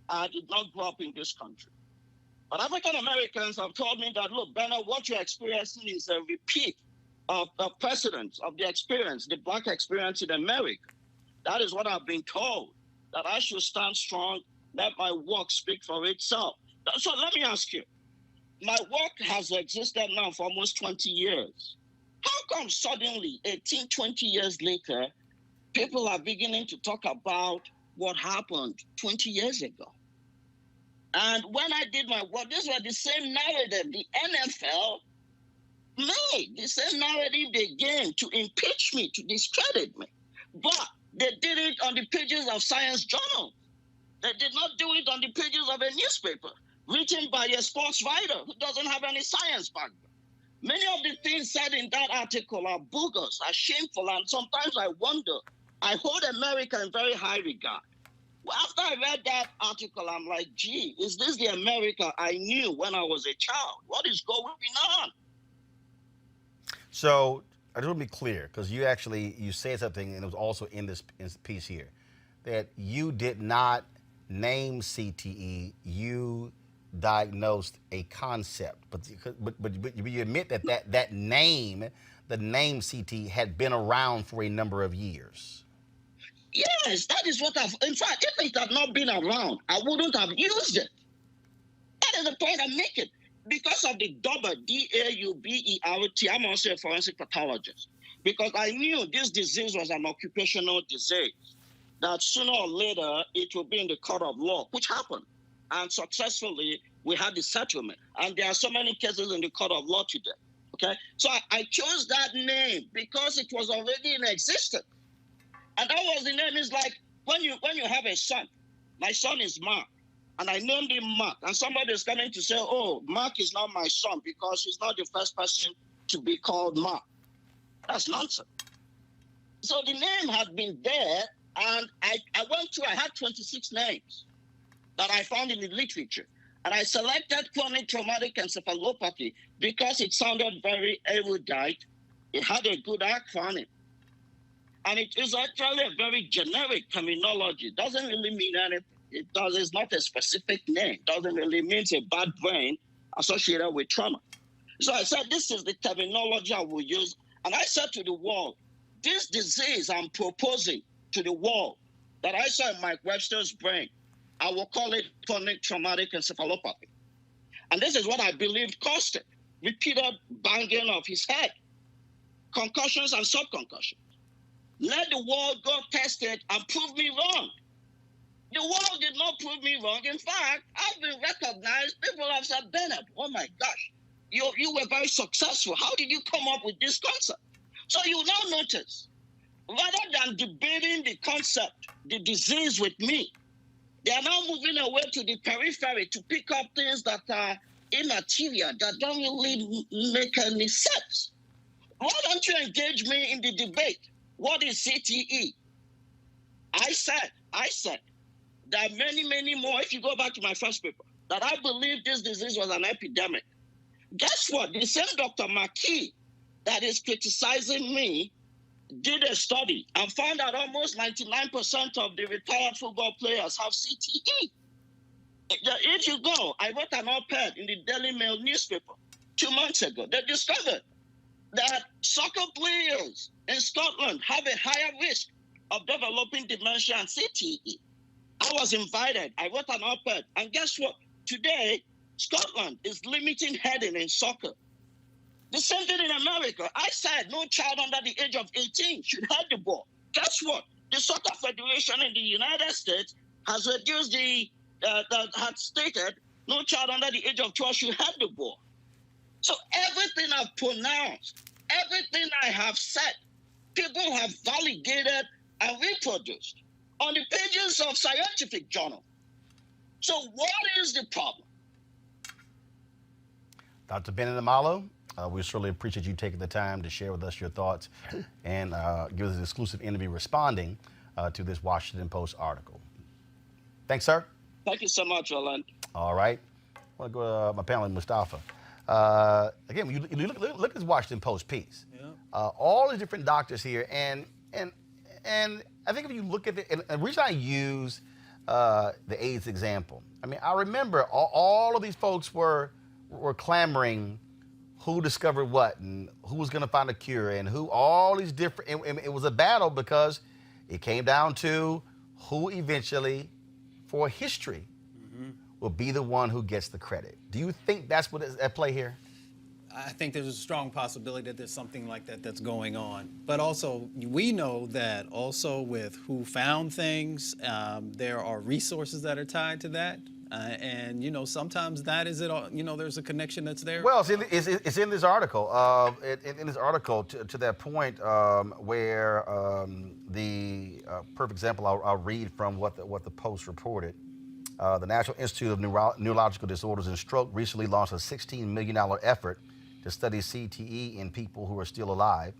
I did not grow up in this country. But African Americans have told me that, look, Bernard, what you're experiencing is a repeat of precedents of the experience, the Black experience in America. That is what I've been told, that I should stand strong, let my work speak for itself. So let me ask you, my work has existed now for almost 20 years. How come suddenly, 18, 20 years later, people are beginning to talk about what happened 20 years ago? And when I did my work, these were the same narrative the NFL made, the same narrative they gained to impeach me, to discredit me. But they did it on the pages of science journals. They did not do it on the pages of a newspaper written by a sports writer who doesn't have any science background. Many of the things said in that article are bogus, are shameful, and sometimes I wonder, I hold America in very high regard. Well, after I read that article, I'm like, gee, is this the America I knew when I was a child? What is going on? So I just want to be clear, because you said something, and it was also in this piece here, that you did not name CTE, you diagnosed a concept, but you admit that name, the name CTE, had been around for a number of years. Yes, that is what in fact, if it had not been around, I wouldn't have used it. That is the point I'm making. Because of the double D-A-U-B-E-R-T, I'm also a forensic pathologist. Because I knew this disease was an occupational disease, that sooner or later it will be in the court of law, which happened. And successfully, we had the settlement. And there are so many cases in the court of law today. Okay? So I chose that name because it was already in existence. And that was the name. Is like when you have a son. My son is Mark, and I named him Mark. And somebody is coming to say, oh, Mark is not my son because he's not the first person to be called Mark. That's nonsense. So the name had been there, and I had 26 names that I found in the literature. And I selected chronic traumatic encephalopathy because it sounded very erudite. It had a good acronym. And it is actually a very generic terminology. It doesn't really mean anything. It's not a specific name. It doesn't really mean a bad brain associated with trauma. So I said, this is the terminology I will use. And I said to the world, this disease I'm proposing to the world that I saw in Mike Webster's brain I will call it chronic traumatic encephalopathy. And this is what I believe caused it. Repeated banging of his head, concussions and subconcussions. Let the world go test it and prove me wrong. The world did not prove me wrong. In fact, I've been recognized. People have said, Bennett, oh my gosh, you were very successful. How did you come up with this concept? So you now notice, rather than debating the concept, the disease with me, they are now moving away to the periphery to pick up things that are immaterial, that don't really make any sense. Why don't you engage me in the debate? What is CTE? I said there are many, many more, if you go back to my first paper, that I believe this disease was an epidemic. Guess what? The same Dr. McKee that is criticizing me did a study and found out almost 99% of the retired football players have CTE. If you go, I wrote an op-ed in the Daily Mail newspaper 2 months ago. They discovered that soccer players in Scotland have a higher risk of developing dementia and CTE. I was invited. I wrote an op-ed. And guess what? Today, Scotland is limiting heading in soccer. The same thing in America. I said no child under the age of 18 should head the ball. Guess what? The Soccer Federation in the United States has reduced had stated no child under the age of 12 should head the ball. So everything I've pronounced, everything I have said, people have validated and reproduced on the pages of scientific journals. So what is the problem? Dr. Bennett Omalu, we certainly appreciate you taking the time to share with us your thoughts and give us an exclusive interview responding to this Washington Post article. Thanks, sir. Thank you so much, Roland. All right. I want to go to my panelist, Mustafa. Again, when you look at this Washington Post piece, all the different doctors here, and I think if you look at it, and the reason I use the AIDS example, I mean, I remember all of these folks were clamoring who discovered what and who was going to find a cure and who, all these different, and it was a battle because it came down to who eventually, for history, will be the one who gets the credit. Do you think that's what is at play here? I think there's a strong possibility that there's something like that that's going on. But also, we know that also with who found things, there are resources that are tied to that. And, you know, sometimes that is it all, you know, there's a connection that's there. Well, it's in this article. In this article, to that point, where the perfect example, I'll read from what the Post reported. The National Institute of Neurological Disorders and Stroke recently launched a $16 million effort to study CTE in people who are still alive.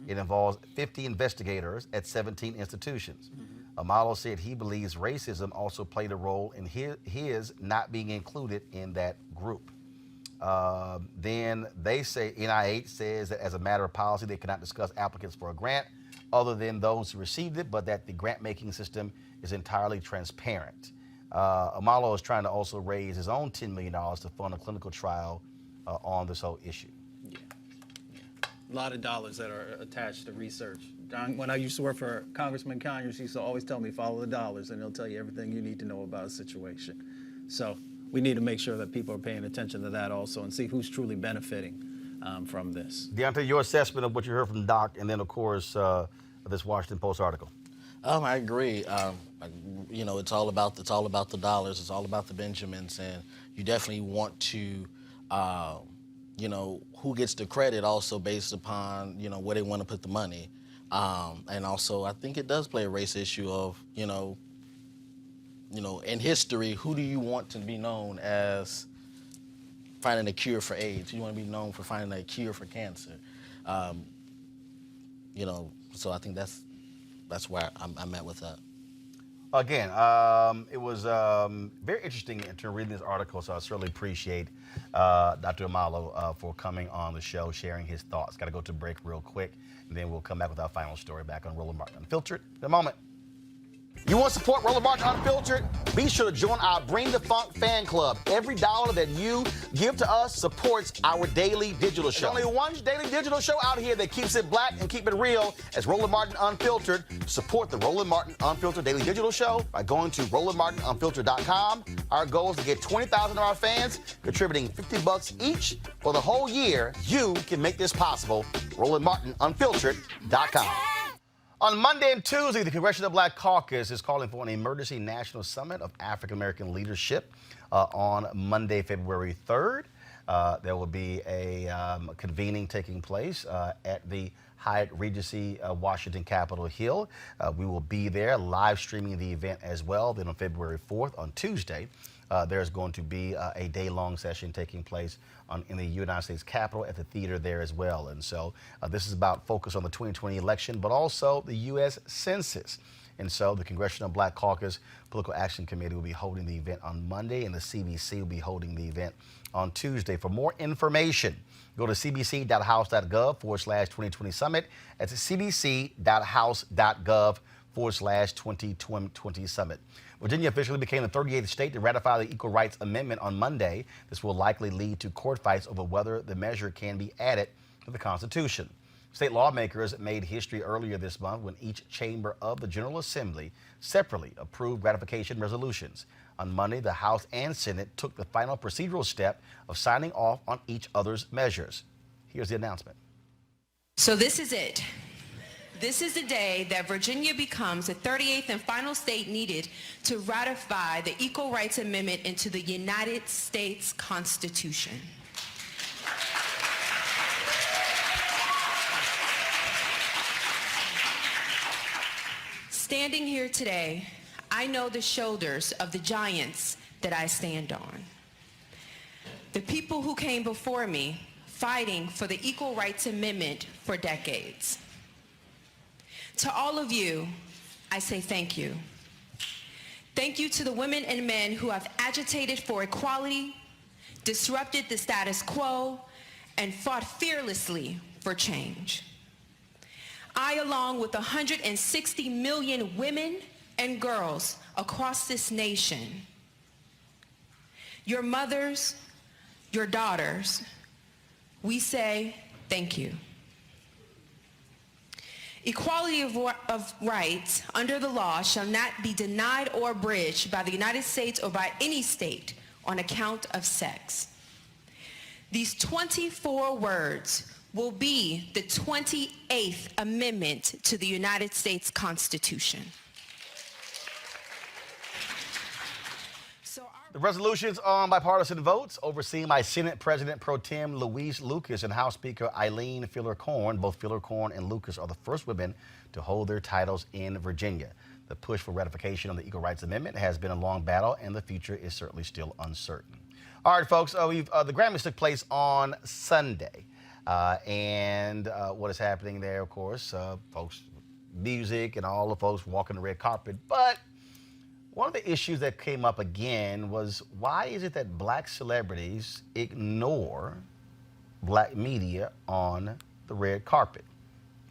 It involves 50 investigators at 17 institutions. Omalu said he believes racism also played a role in his not being included in that group. Then they say, NIH says that as a matter of policy, they cannot discuss applicants for a grant other than those who received it, but that the grant-making system is entirely transparent. Omalu is trying to also raise his own $10 million to fund a clinical trial on this whole issue. Yeah. A lot of dollars that are attached to research. When I used to work for Congressman Conyers, he used to always tell me, follow the dollars, and he'll tell you everything you need to know about a situation. So we need to make sure that people are paying attention to that also and see who's truly benefiting from this. Deontay, your assessment of what you heard from Doc, and then, of course, this Washington Post article. I agree. You know, it's all about the dollars. It's all about the Benjamins, and you definitely want to, you know, who gets the credit also based upon, you know, where they want to put the money. And also, I think it does play a race issue of, you know, in history, who do you want to be known as finding a cure for AIDS? Who do you want to be known for finding a cure for cancer? You know, so I think that's where I'm at with that. Again, it was very interesting to read this article, so I certainly appreciate Dr. Omalu for coming on the show, sharing his thoughts. Got to go to break real quick, and then we'll come back with our final story back on Roland Martin Unfiltered in a moment. You want to support Roland Martin Unfiltered? Be sure to join our Bring the Funk fan club. Every dollar that you give to us supports our daily digital show. There's only one daily digital show out here that keeps it black and keep it real as Roland Martin Unfiltered. Support the Roland Martin Unfiltered daily digital show by going to RolandMartinUnfiltered.com. Our goal is to get 20,000 of our fans contributing $50 each for the whole year. You can make this possible. RolandMartinUnfiltered.com. On Monday and Tuesday, the Congressional Black Caucus is calling for an emergency national summit of African American leadership on Monday, February 3rd. There will be a convening taking place at the Hyatt Regency Washington Capitol Hill. We will be there live streaming the event as well. Then on February 4th, on Tuesday, there's going to be a day-long session taking place in the United States Capitol at the theater there as well. And so this is about focus on the 2020 election, but also the U.S. Census. And so the Congressional Black Caucus Political Action Committee will be holding the event on Monday, and the CBC will be holding the event on Tuesday. For more information, go to cbc.house.gov/2020 summit. That's cbc.house.gov/2020 summit. Virginia officially became the 38th state to ratify the Equal Rights Amendment on Monday. This will likely lead to court fights over whether the measure can be added to the Constitution. State lawmakers made history earlier this month when each chamber of the General Assembly separately approved ratification resolutions. On Monday, the House and Senate took the final procedural step of signing off on each other's measures. Here's the announcement. So this is it. This is the day that Virginia becomes the 38th and final state needed to ratify the Equal Rights Amendment into the United States Constitution. Standing here today, I know the shoulders of the giants that I stand on. The people who came before me fighting for the Equal Rights Amendment for decades. To all of you, I say thank you. Thank you to the women and men who have agitated for equality, disrupted the status quo, and fought fearlessly for change. I, along with 160 million women and girls across this nation, your mothers, your daughters, we say thank you. Equality of rights under the law shall not be denied or abridged by the United States or by any state on account of sex. These 24 words will be the 28th Amendment to the United States Constitution. The resolutions on bipartisan votes overseen by Senate President Pro Tem Louise Lucas and House Speaker Eileen Filler-Corn. Both Filler-Corn and Lucas are the first women to hold their titles in Virginia. The push for ratification of the Equal Rights Amendment has been a long battle, and the future is certainly still uncertain. All right, folks, the Grammys took place on Sunday. What is happening there, of course, folks, music and all the folks walking the red carpet. But one of the issues that came up again was, why is it that black celebrities ignore black media on the red carpet?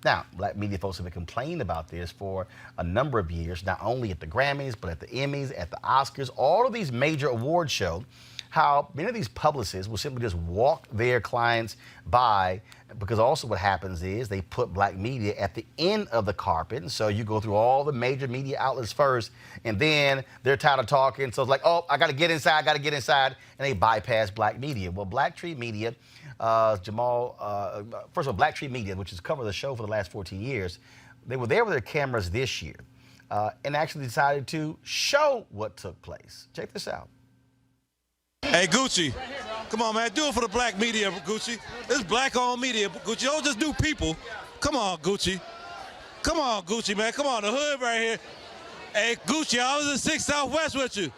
Now, black media folks have been complaining about this for a number of years, not only at the Grammys, but at the Emmys, at the Oscars, all of these major award shows, how many of these publicists will simply just walk their clients by, because also what happens is they put black media at the end of the carpet, and so you go through all the major media outlets first, and then they're tired of talking, so it's like, oh, I gotta get inside, and they bypass black media. Well, Black Tree Media, first of all, Black Tree Media, which has covered the show for the last 14 years, they were there with their cameras this year, and actually decided to show what took place. Check this out. Hey, Gucci, come on, man. Do it for the black media, Gucci. This is black-owned media, Gucci. Don't just do people. Come on, Gucci. Come on, Gucci, man. Come on, the hood right here. Hey, Gucci, I was in 6 Southwest with you.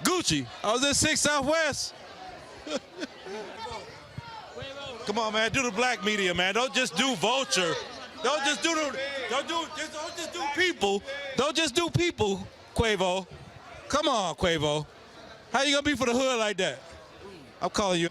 Gucci, I was in 6 Southwest. Come on, man. Do the black media, man. Don't just do Vulture. Don't just do people. Don't just do people, Quavo. Come on, Quavo. How you gonna be for the hood like that? I'm calling you.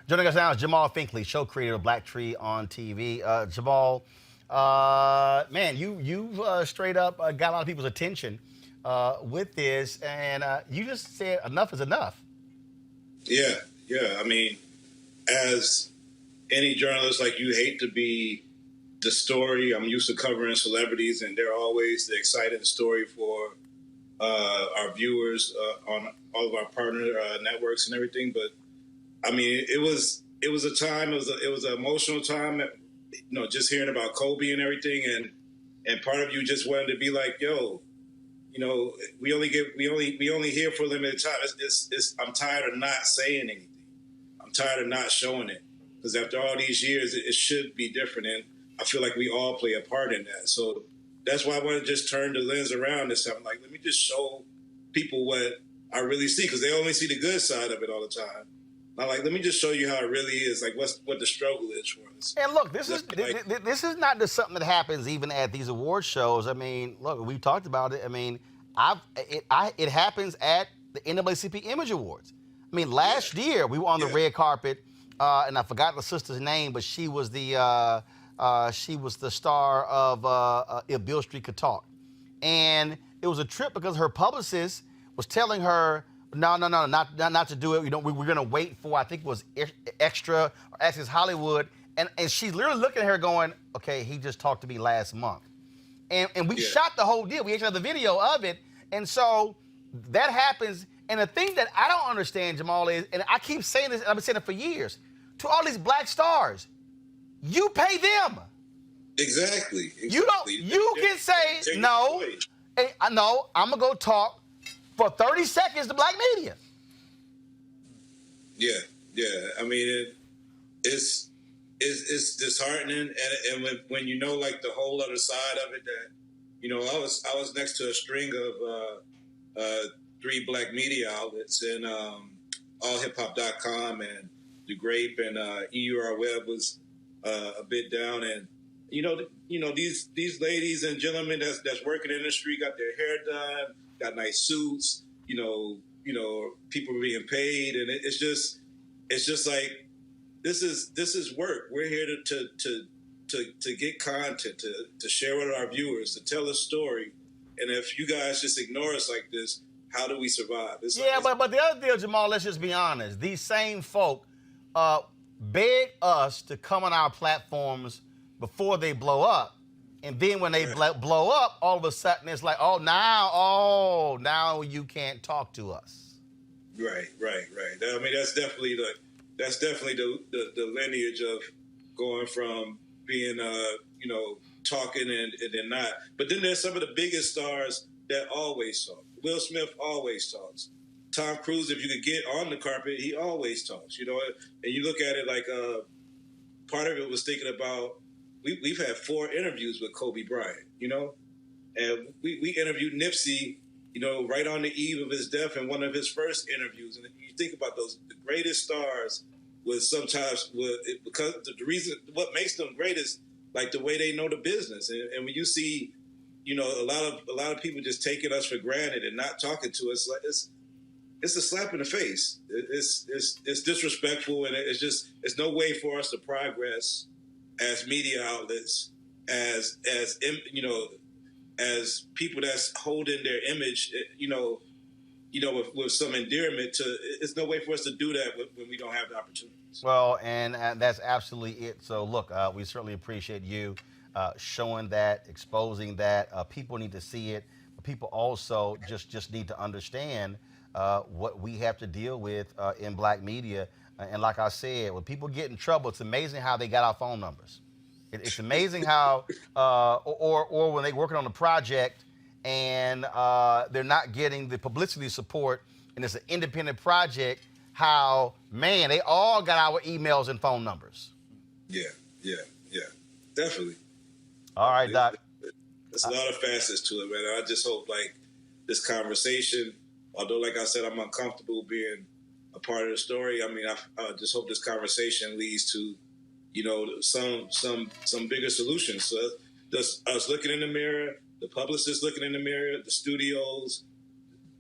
Joining us now is Jamal Finkley, show creator of Black Tree on TV. Jamal, man, you straight up got a lot of people's attention with this, and you just said enough is enough. Yeah. I mean, as any journalist, like, you hate to be the story. I'm used to covering celebrities, and they're always the exciting story for our viewers on all of our partner networks and everything. But I mean, it was a time. It was an emotional time. Just hearing about Kobe and everything, and part of you just wanted to be like, yo, we only here for a limited time. I'm tired of not saying anything. I'm tired of not showing it, because after all these years, it should be different, and I feel like we all play a part in that. So that's why I want to just turn the lens around this time. Like, let me just show people what I really see, because they only see the good side of it all the time. I'm like, let me just show you how it really is, like what the struggle is for us. And look, this is not just something that happens even at these award shows. I mean, look, we talked about it. I mean, it happens at the NAACP Image Awards. I mean, last year we were on the red carpet, and I forgot the sister's name, but she was the star of If Beale Street Could Talk, and it was a trip because her publicist was telling her, no, not to do it. We're gonna wait for, I think it was Extra or Access Hollywood, and she's literally looking at her going, okay, he just talked to me last month, and we shot the whole deal. We actually have the video of it, and so that happens. And the thing that I don't understand, Jamal, is, and I keep saying this, and I've been saying it for years, to all these black stars, you pay them. Exactly. You can say, no, I'm gonna go talk for 30 seconds to black media. Yeah. I mean, it's disheartening, and when like the whole other side of it, that I was next to a string of 3 black media outlets, and allhiphop.com and The Grape and EUR Web was a bit down, and these ladies and gentlemen that's working in the industry got their hair done, got nice suits, people are being paid, and it's just like, this is work. We're here to get content, to share with our viewers, to tell a story, and if you guys just ignore us like this, how do we survive? But the other deal, Jamal, let's just be honest. These same folk beg us to come on our platforms before they blow up. And then when they blow up, all of a sudden it's like, now you can't talk to us. Right. I mean, that's definitely the lineage of going from being, talking and then not. But then there's some of the biggest stars that always talk. Will Smith always talks. Tom Cruise, if you could get on the carpet, he always talks, And you look at it like, part of it was thinking about, we've had 4 interviews with Kobe Bryant, and we interviewed Nipsey, right on the eve of his death in one of his first interviews. And you think about the greatest stars because the reason, what makes them great is like the way they know the business. And when you see, a lot of people just taking us for granted and not talking to us, like it's a slap in the face. It's disrespectful, and it's no way for us to progress as media outlets, as people that's holding their image, with some endearment to. It's no way for us to do that when we don't have the opportunities. Well, and that's absolutely it. So look, we certainly appreciate you showing that, exposing that. People need to see it. But people also just need to understand what we have to deal with in black media. And like I said, when people get in trouble, it's amazing how they got our phone numbers. It's amazing how, or when they're working on a project and they're not getting the publicity support, and it's an independent project, how, man, they all got our emails and phone numbers. Yeah, definitely. All right, Doc. There's a lot of facets to it, man. I just hope, like, this conversation, although, like I said, I'm uncomfortable being a part of the story. I mean, I just hope this conversation leads to, some bigger solutions. So just us looking in the mirror, the publicists looking in the mirror, the studios,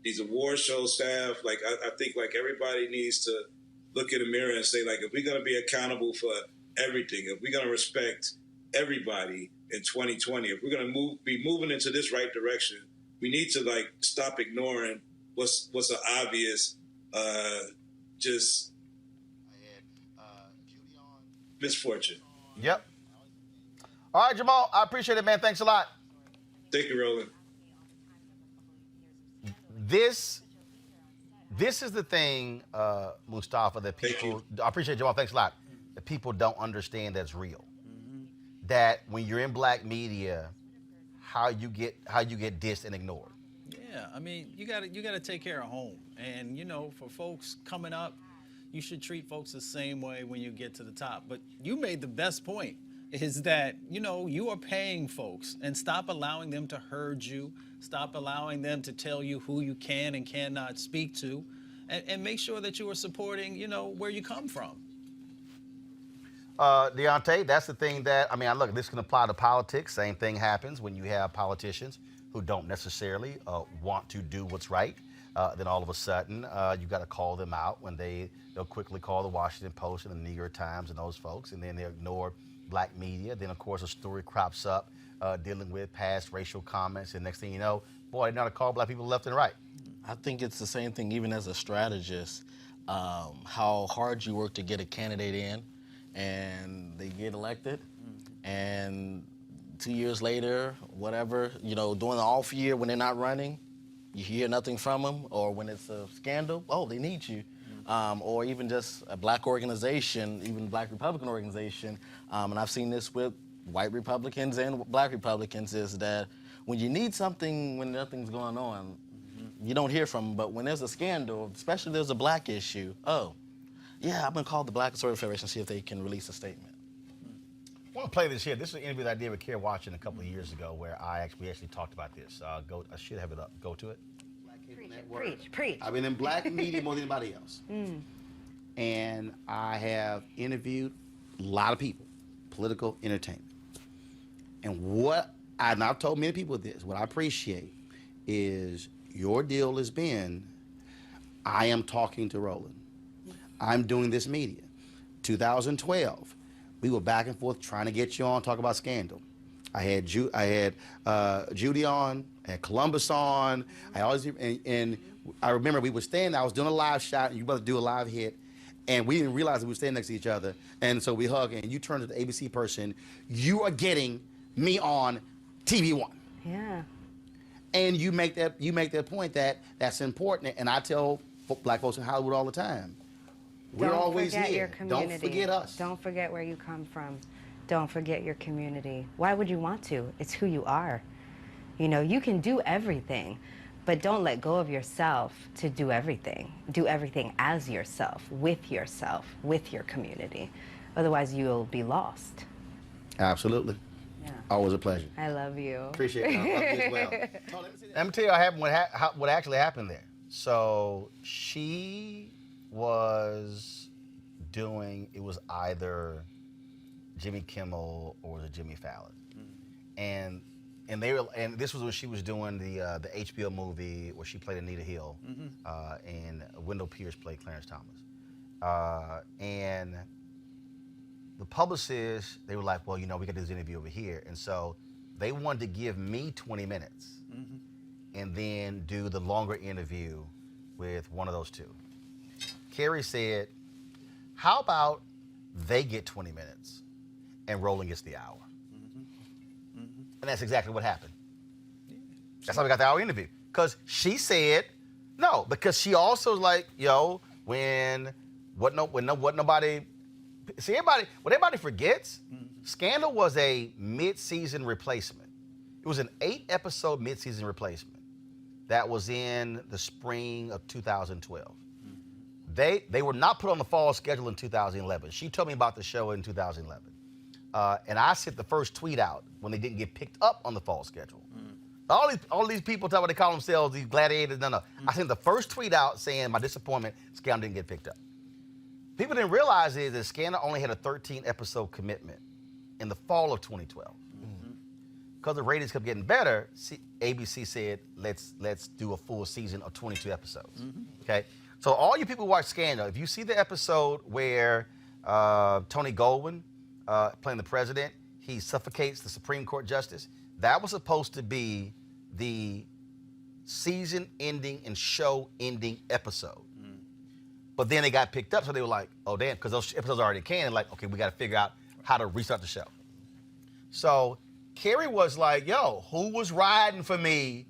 these award show staff. Like, I think, like, everybody needs to look in the mirror and say, like, if we're going to be accountable for everything, if we're going to respect everybody in 2020, if we're going to be moving into this right direction, we need to like stop ignoring what's an obvious, just misfortune. Yep. All right, Jamal, I appreciate it, man. Thanks a lot. Thank you, Roland. This is the thing, Mustafa, that people, I appreciate Jamal, thanks a lot, that people don't understand that's real. That when you're in black media, how you get dissed and ignored. Yeah, I mean, you gotta take care of home. And, you know, for folks coming up, you should treat folks the same way when you get to the top. But you made the best point, is that, you know, you are paying folks, and stop allowing them to herd you. Stop allowing them to tell you who you can and cannot speak to, and make sure that you are supporting, you know, where you come from. Deontay, that's the thing that, I mean, look, this can apply to politics. Same thing happens when you have politicians who don't necessarily want to do what's right. Then all of a sudden, you got to call them out when they'll quickly call the Washington Post and the New York Times and those folks, and then they ignore black media. Then, of course, a story crops up dealing with past racial comments, and next thing you know, boy, they know how to call black people left and right. I think it's the same thing even as a strategist, how hard you work to get a candidate in, and they get elected, and 2 years later, whatever, you know, during the off year when they're not running, you hear nothing from them, or when it's a scandal, oh, they need you. Or even just a black organization, even black Republican organization, and I've seen this with white Republicans and black Republicans, is that when you need something, when nothing's going on, you don't hear from them. But when there's a scandal, especially if there's a black issue, oh, yeah, I'm going to call the Black Conservative Federation and see if they can release a statement. I want to play this here. This is an interview that I did with Kerry Washington a couple of years ago where we actually talked about this. I should have it up. Go to it. Preach. I've been in black media more than anybody else. And I have interviewed a lot of people, political entertainment. And I've told many people this, what I appreciate is your deal has been, I am talking to Roland. I'm doing this media. 2012, we were back and forth trying to get you on, talk about scandal. I had Judy on, I had Columbus on. And I remember we were standing, I was doing a live shot, and you about to do a live hit, and we didn't realize we were standing next to each other. And so we hug, and you turn to the ABC person, you are getting me on TV One. Yeah. And you make that point that that's important. And I tell black folks in Hollywood all the time, we're always here. Your community. Don't forget us. Don't forget where you come from. Don't forget your community. Why would you want to? It's who you are. You know, you can do everything, but don't let go of yourself to do everything. Do everything as yourself, with your community. Otherwise, you'll be lost. Absolutely. Yeah. Always a pleasure. I love you. Appreciate it. I love you as well. Let me tell you what actually happened there. So she was doing, it was either Jimmy Kimmel or was it Jimmy Fallon, and this was when she was doing the HBO movie where she played Anita Hill, and Wendell Pierce played Clarence Thomas, and the publicists, they were like, well, you know, we got this interview over here, and so they wanted to give me 20 minutes and then do the longer interview with one of those two. Kerry said, how about they get 20 minutes and Roland gets the hour? And that's exactly what happened. That's how we got the hour interview. Because she said no, because she also was like, yo, what everybody forgets, Scandal was a mid-season replacement. It was an 8-episode mid-season replacement that was in the spring of 2012. They were not put on the fall schedule in 2011. She told me about the show in 2011. And I sent the first tweet out when they didn't get picked up on the fall schedule. All these people talk about they call themselves these gladiators. No. I sent the first tweet out saying my disappointment, Scandal didn't get picked up. People didn't realize is that Scandal only had a 13-episode commitment in the fall of 2012. Because the ratings kept getting better, ABC said, let's do a full season of 22 episodes. Okay? So all you people who watch Scandal, if you see the episode where Tony Goldwyn, playing the president, he suffocates the Supreme Court justice, that was supposed to be the season-ending and show-ending episode. But then they got picked up, so they were like, oh, damn, because those episodes are already canned, like, okay, we got to figure out how to restart the show. So Kerry was like, yo, who was riding for me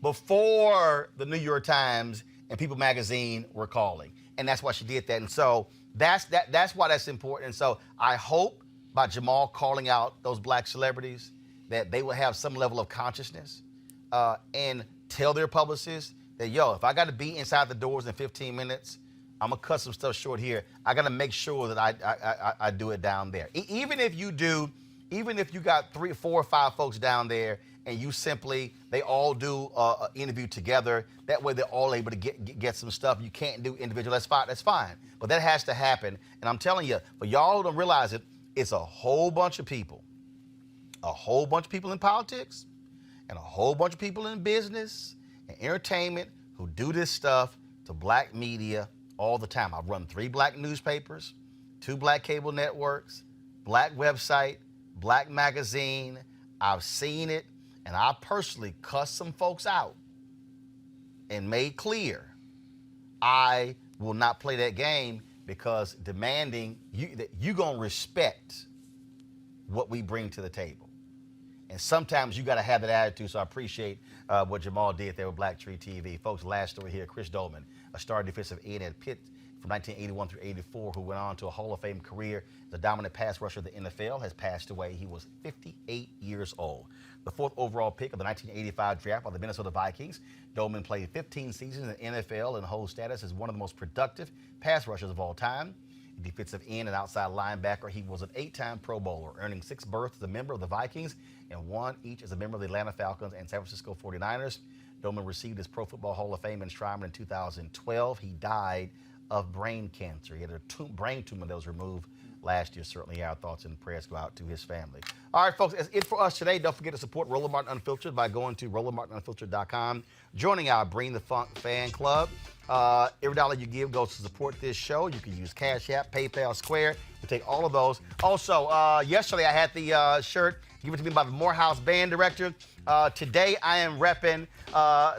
before the New York Times and People Magazine were calling? And that's why she did that. And so that's why that's important. And so I hope by Jamal calling out those black celebrities that they will have some level of consciousness and tell their publicists that, yo, if I got to be inside the doors in 15 minutes, I'm going to cut some stuff short here. I got to make sure that I do it down there. Even if you got 3, 4, or 5 folks down there and they all do an interview together, that way they're all able to get some stuff you can't do individual. That's fine. But that has to happen. And I'm telling you, for y'all who don't realize it, it's a whole bunch of people in politics and a whole bunch of people in business and entertainment who do this stuff to black media all the time. I've run 3 black newspapers, 2 black cable networks, black website, black magazine. I've seen it, and I personally cussed some folks out and made clear I will not play that game, because demanding that you're going to respect what we bring to the table. And sometimes you got to have that attitude, so I appreciate what Jamal did there with Black Tree TV. Folks, last story here, Chris Dolman, a star defensive end at Pitt from 1981 through 84, who went on to a Hall of Fame career. The dominant pass rusher of the NFL has passed away. He was 58 years old. The 4th overall pick of the 1985 draft by the Minnesota Vikings, Dolman played 15 seasons in the NFL and holds status as one of the most productive pass rushers of all time. Defensive end and outside linebacker, he was an 8-time Pro Bowler, earning 6 berths as a member of the Vikings and 1 each as a member of the Atlanta Falcons and San Francisco 49ers. Dolman received his Pro Football Hall of Fame enshrinement in 2012. He died of brain cancer. He had a brain tumor that was removed last year. Certainly our thoughts and prayers go out to his family. All right, folks, that's it for us today. Don't forget to support Roland Martin Unfiltered by going to RolandMartinUnfiltered.com, joining our Bring the Funk fan club. Every dollar you give goes to support this show. You can use Cash App, PayPal, Square. We take all of those. Also, yesterday I had the shirt given to me by the Morehouse band director. Today I am repping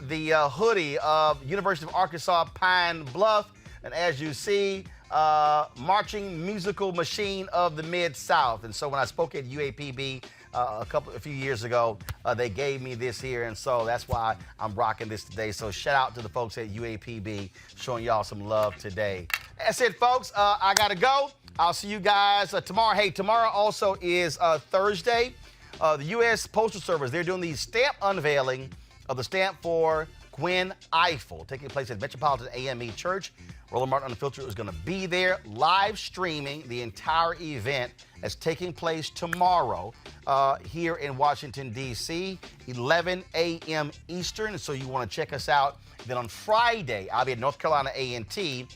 the hoodie of University of Arkansas Pine Bluff. And as you see, marching musical machine of the Mid-South. And so when I spoke at UAPB a few years ago, they gave me this here, and so that's why I'm rocking this today. So shout out to the folks at UAPB showing y'all some love today. That's it, folks. I gotta go. I'll see you guys tomorrow. Hey, tomorrow also is Thursday. The U.S. Postal Service, they're doing the stamp unveiling of the stamp for Gwen Ifill, taking place at Metropolitan AME Church. Roland Martin Unfiltered is going to be there live streaming the entire event that's taking place tomorrow here in Washington, D.C., 11 a.m. Eastern. So you want to check us out. Then on Friday, I'll be at North Carolina A&T,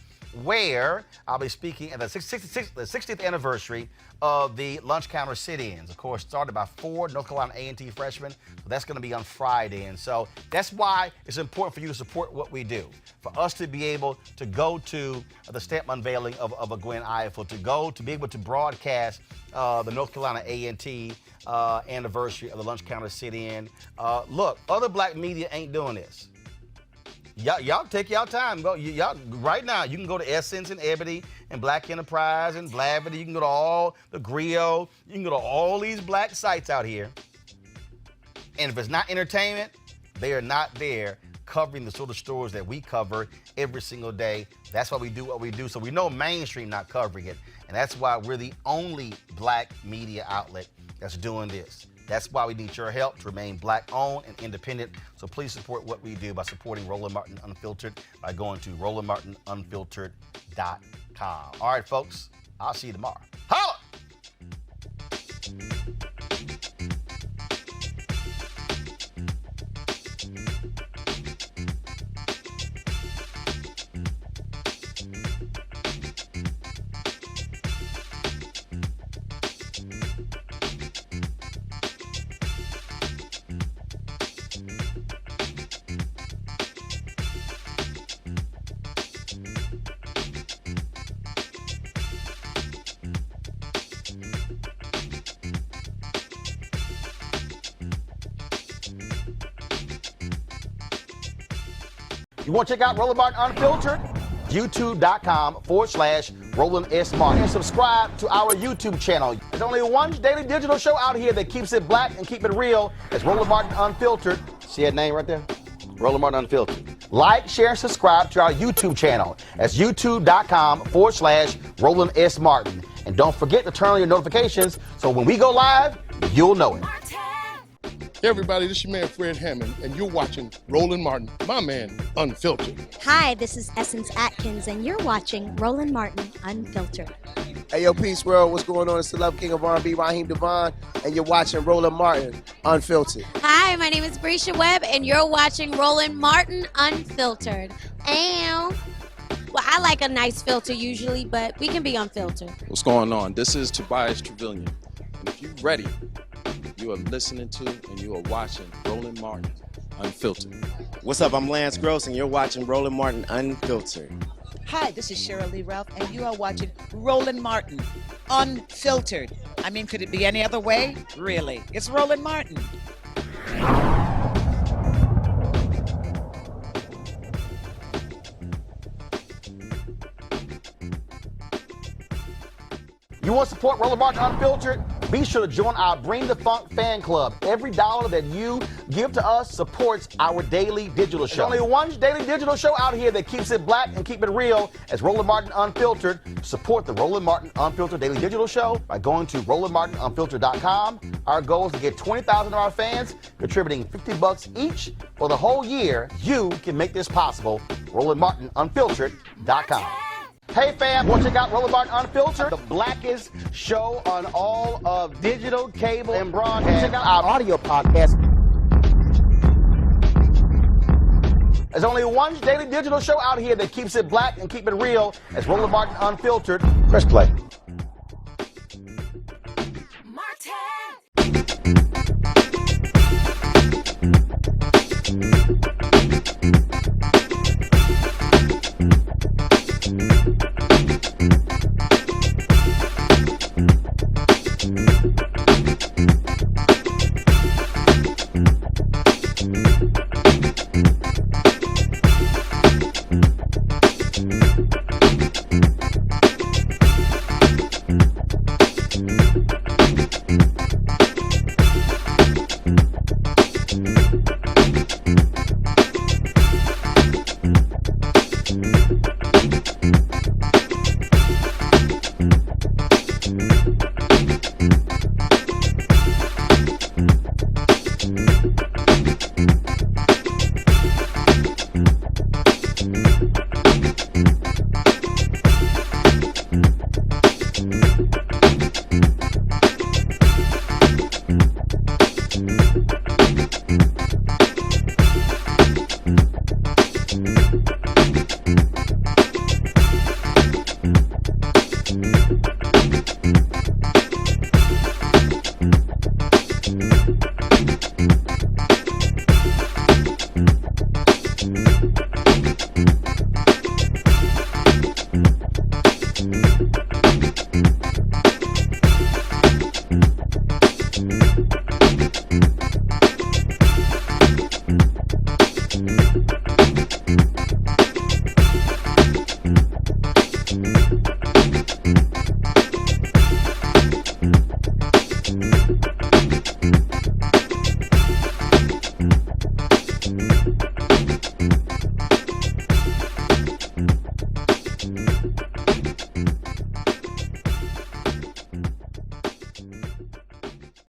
where I'll be speaking at the 60th anniversary of the Lunch Counter Sit-Ins. Of course, started by 4 North Carolina A&T freshmen. So that's going to be on Friday. And so that's why it's important for you to support what we do. For us to be able to go to the stamp unveiling of a Gwen Ifill, to be able to broadcast the North Carolina A&T anniversary of the Lunch Counter Sit-In. Look, other black media ain't doing this. Y'all take y'all time. Y'all right now. You can go to Essence and Ebony and Black Enterprise and Blavity. You can go to all the Griot. You can go to all these black sites out here. And if it's not entertainment, they are not there covering the sort of stories that we cover every single day. That's why we do what we do. So we know mainstream not covering it. And that's why we're the only black media outlet that's doing this. That's why we need your help to remain black-owned and independent. So please support what we do by supporting Roland Martin Unfiltered by going to RolandMartinUnfiltered.com. All right, folks, I'll see you tomorrow. Holla! You want to check out Roland Martin Unfiltered? YouTube.com/Roland S. Martin. And subscribe to our YouTube channel. There's only one daily digital show out here that keeps it black and keep it real. It's Roland Martin Unfiltered. See that name right there? Roland Martin Unfiltered. Like, share, and subscribe to our YouTube channel. That's youtube.com/Roland S. Martin. And don't forget to turn on your notifications so when we go live, you'll know it. Hey everybody, this is your man Fred Hammond, and you're watching Roland Martin, my man, Unfiltered. Hi, this is Essence Atkins, and you're watching Roland Martin Unfiltered. Hey yo, Peace World, what's going on? It's the Love King of R&B, Raheem Devon, and you're watching Roland Martin Unfiltered. Hi, my name is Brescia Webb, and you're watching Roland Martin Unfiltered. Ow. Well, I like a nice filter usually, but we can be unfiltered. What's going on? This is Tobias Trevelyan, and if you're ready, you are listening to and you are watching Roland Martin Unfiltered. What's up? I'm Lance Gross, and you're watching Roland Martin Unfiltered. Hi, this is Cheryl Lee Ralph, and you are watching Roland Martin Unfiltered. I mean, could it be any other way? Really? It's Roland Martin. You want to support Roland Martin Unfiltered? Be sure to join our Bring the Funk fan club. Every dollar that you give to us supports our daily digital show. There's only one daily digital show out here that keeps it black and keep it real. It's Roland Martin Unfiltered. Support the Roland Martin Unfiltered daily digital show by going to RolandMartinUnfiltered.com. Our goal is to get 20,000 of our fans contributing $50 each for the whole year. You can make this possible. RolandMartinUnfiltered.com. Hey fam, want to check out Roland Martin Unfiltered? The blackest show on all of digital, cable, and broadcast. Check out our audio podcast. There's only one daily digital show out here that keeps it black and keep it real. It's Roland Martin Unfiltered. Press play.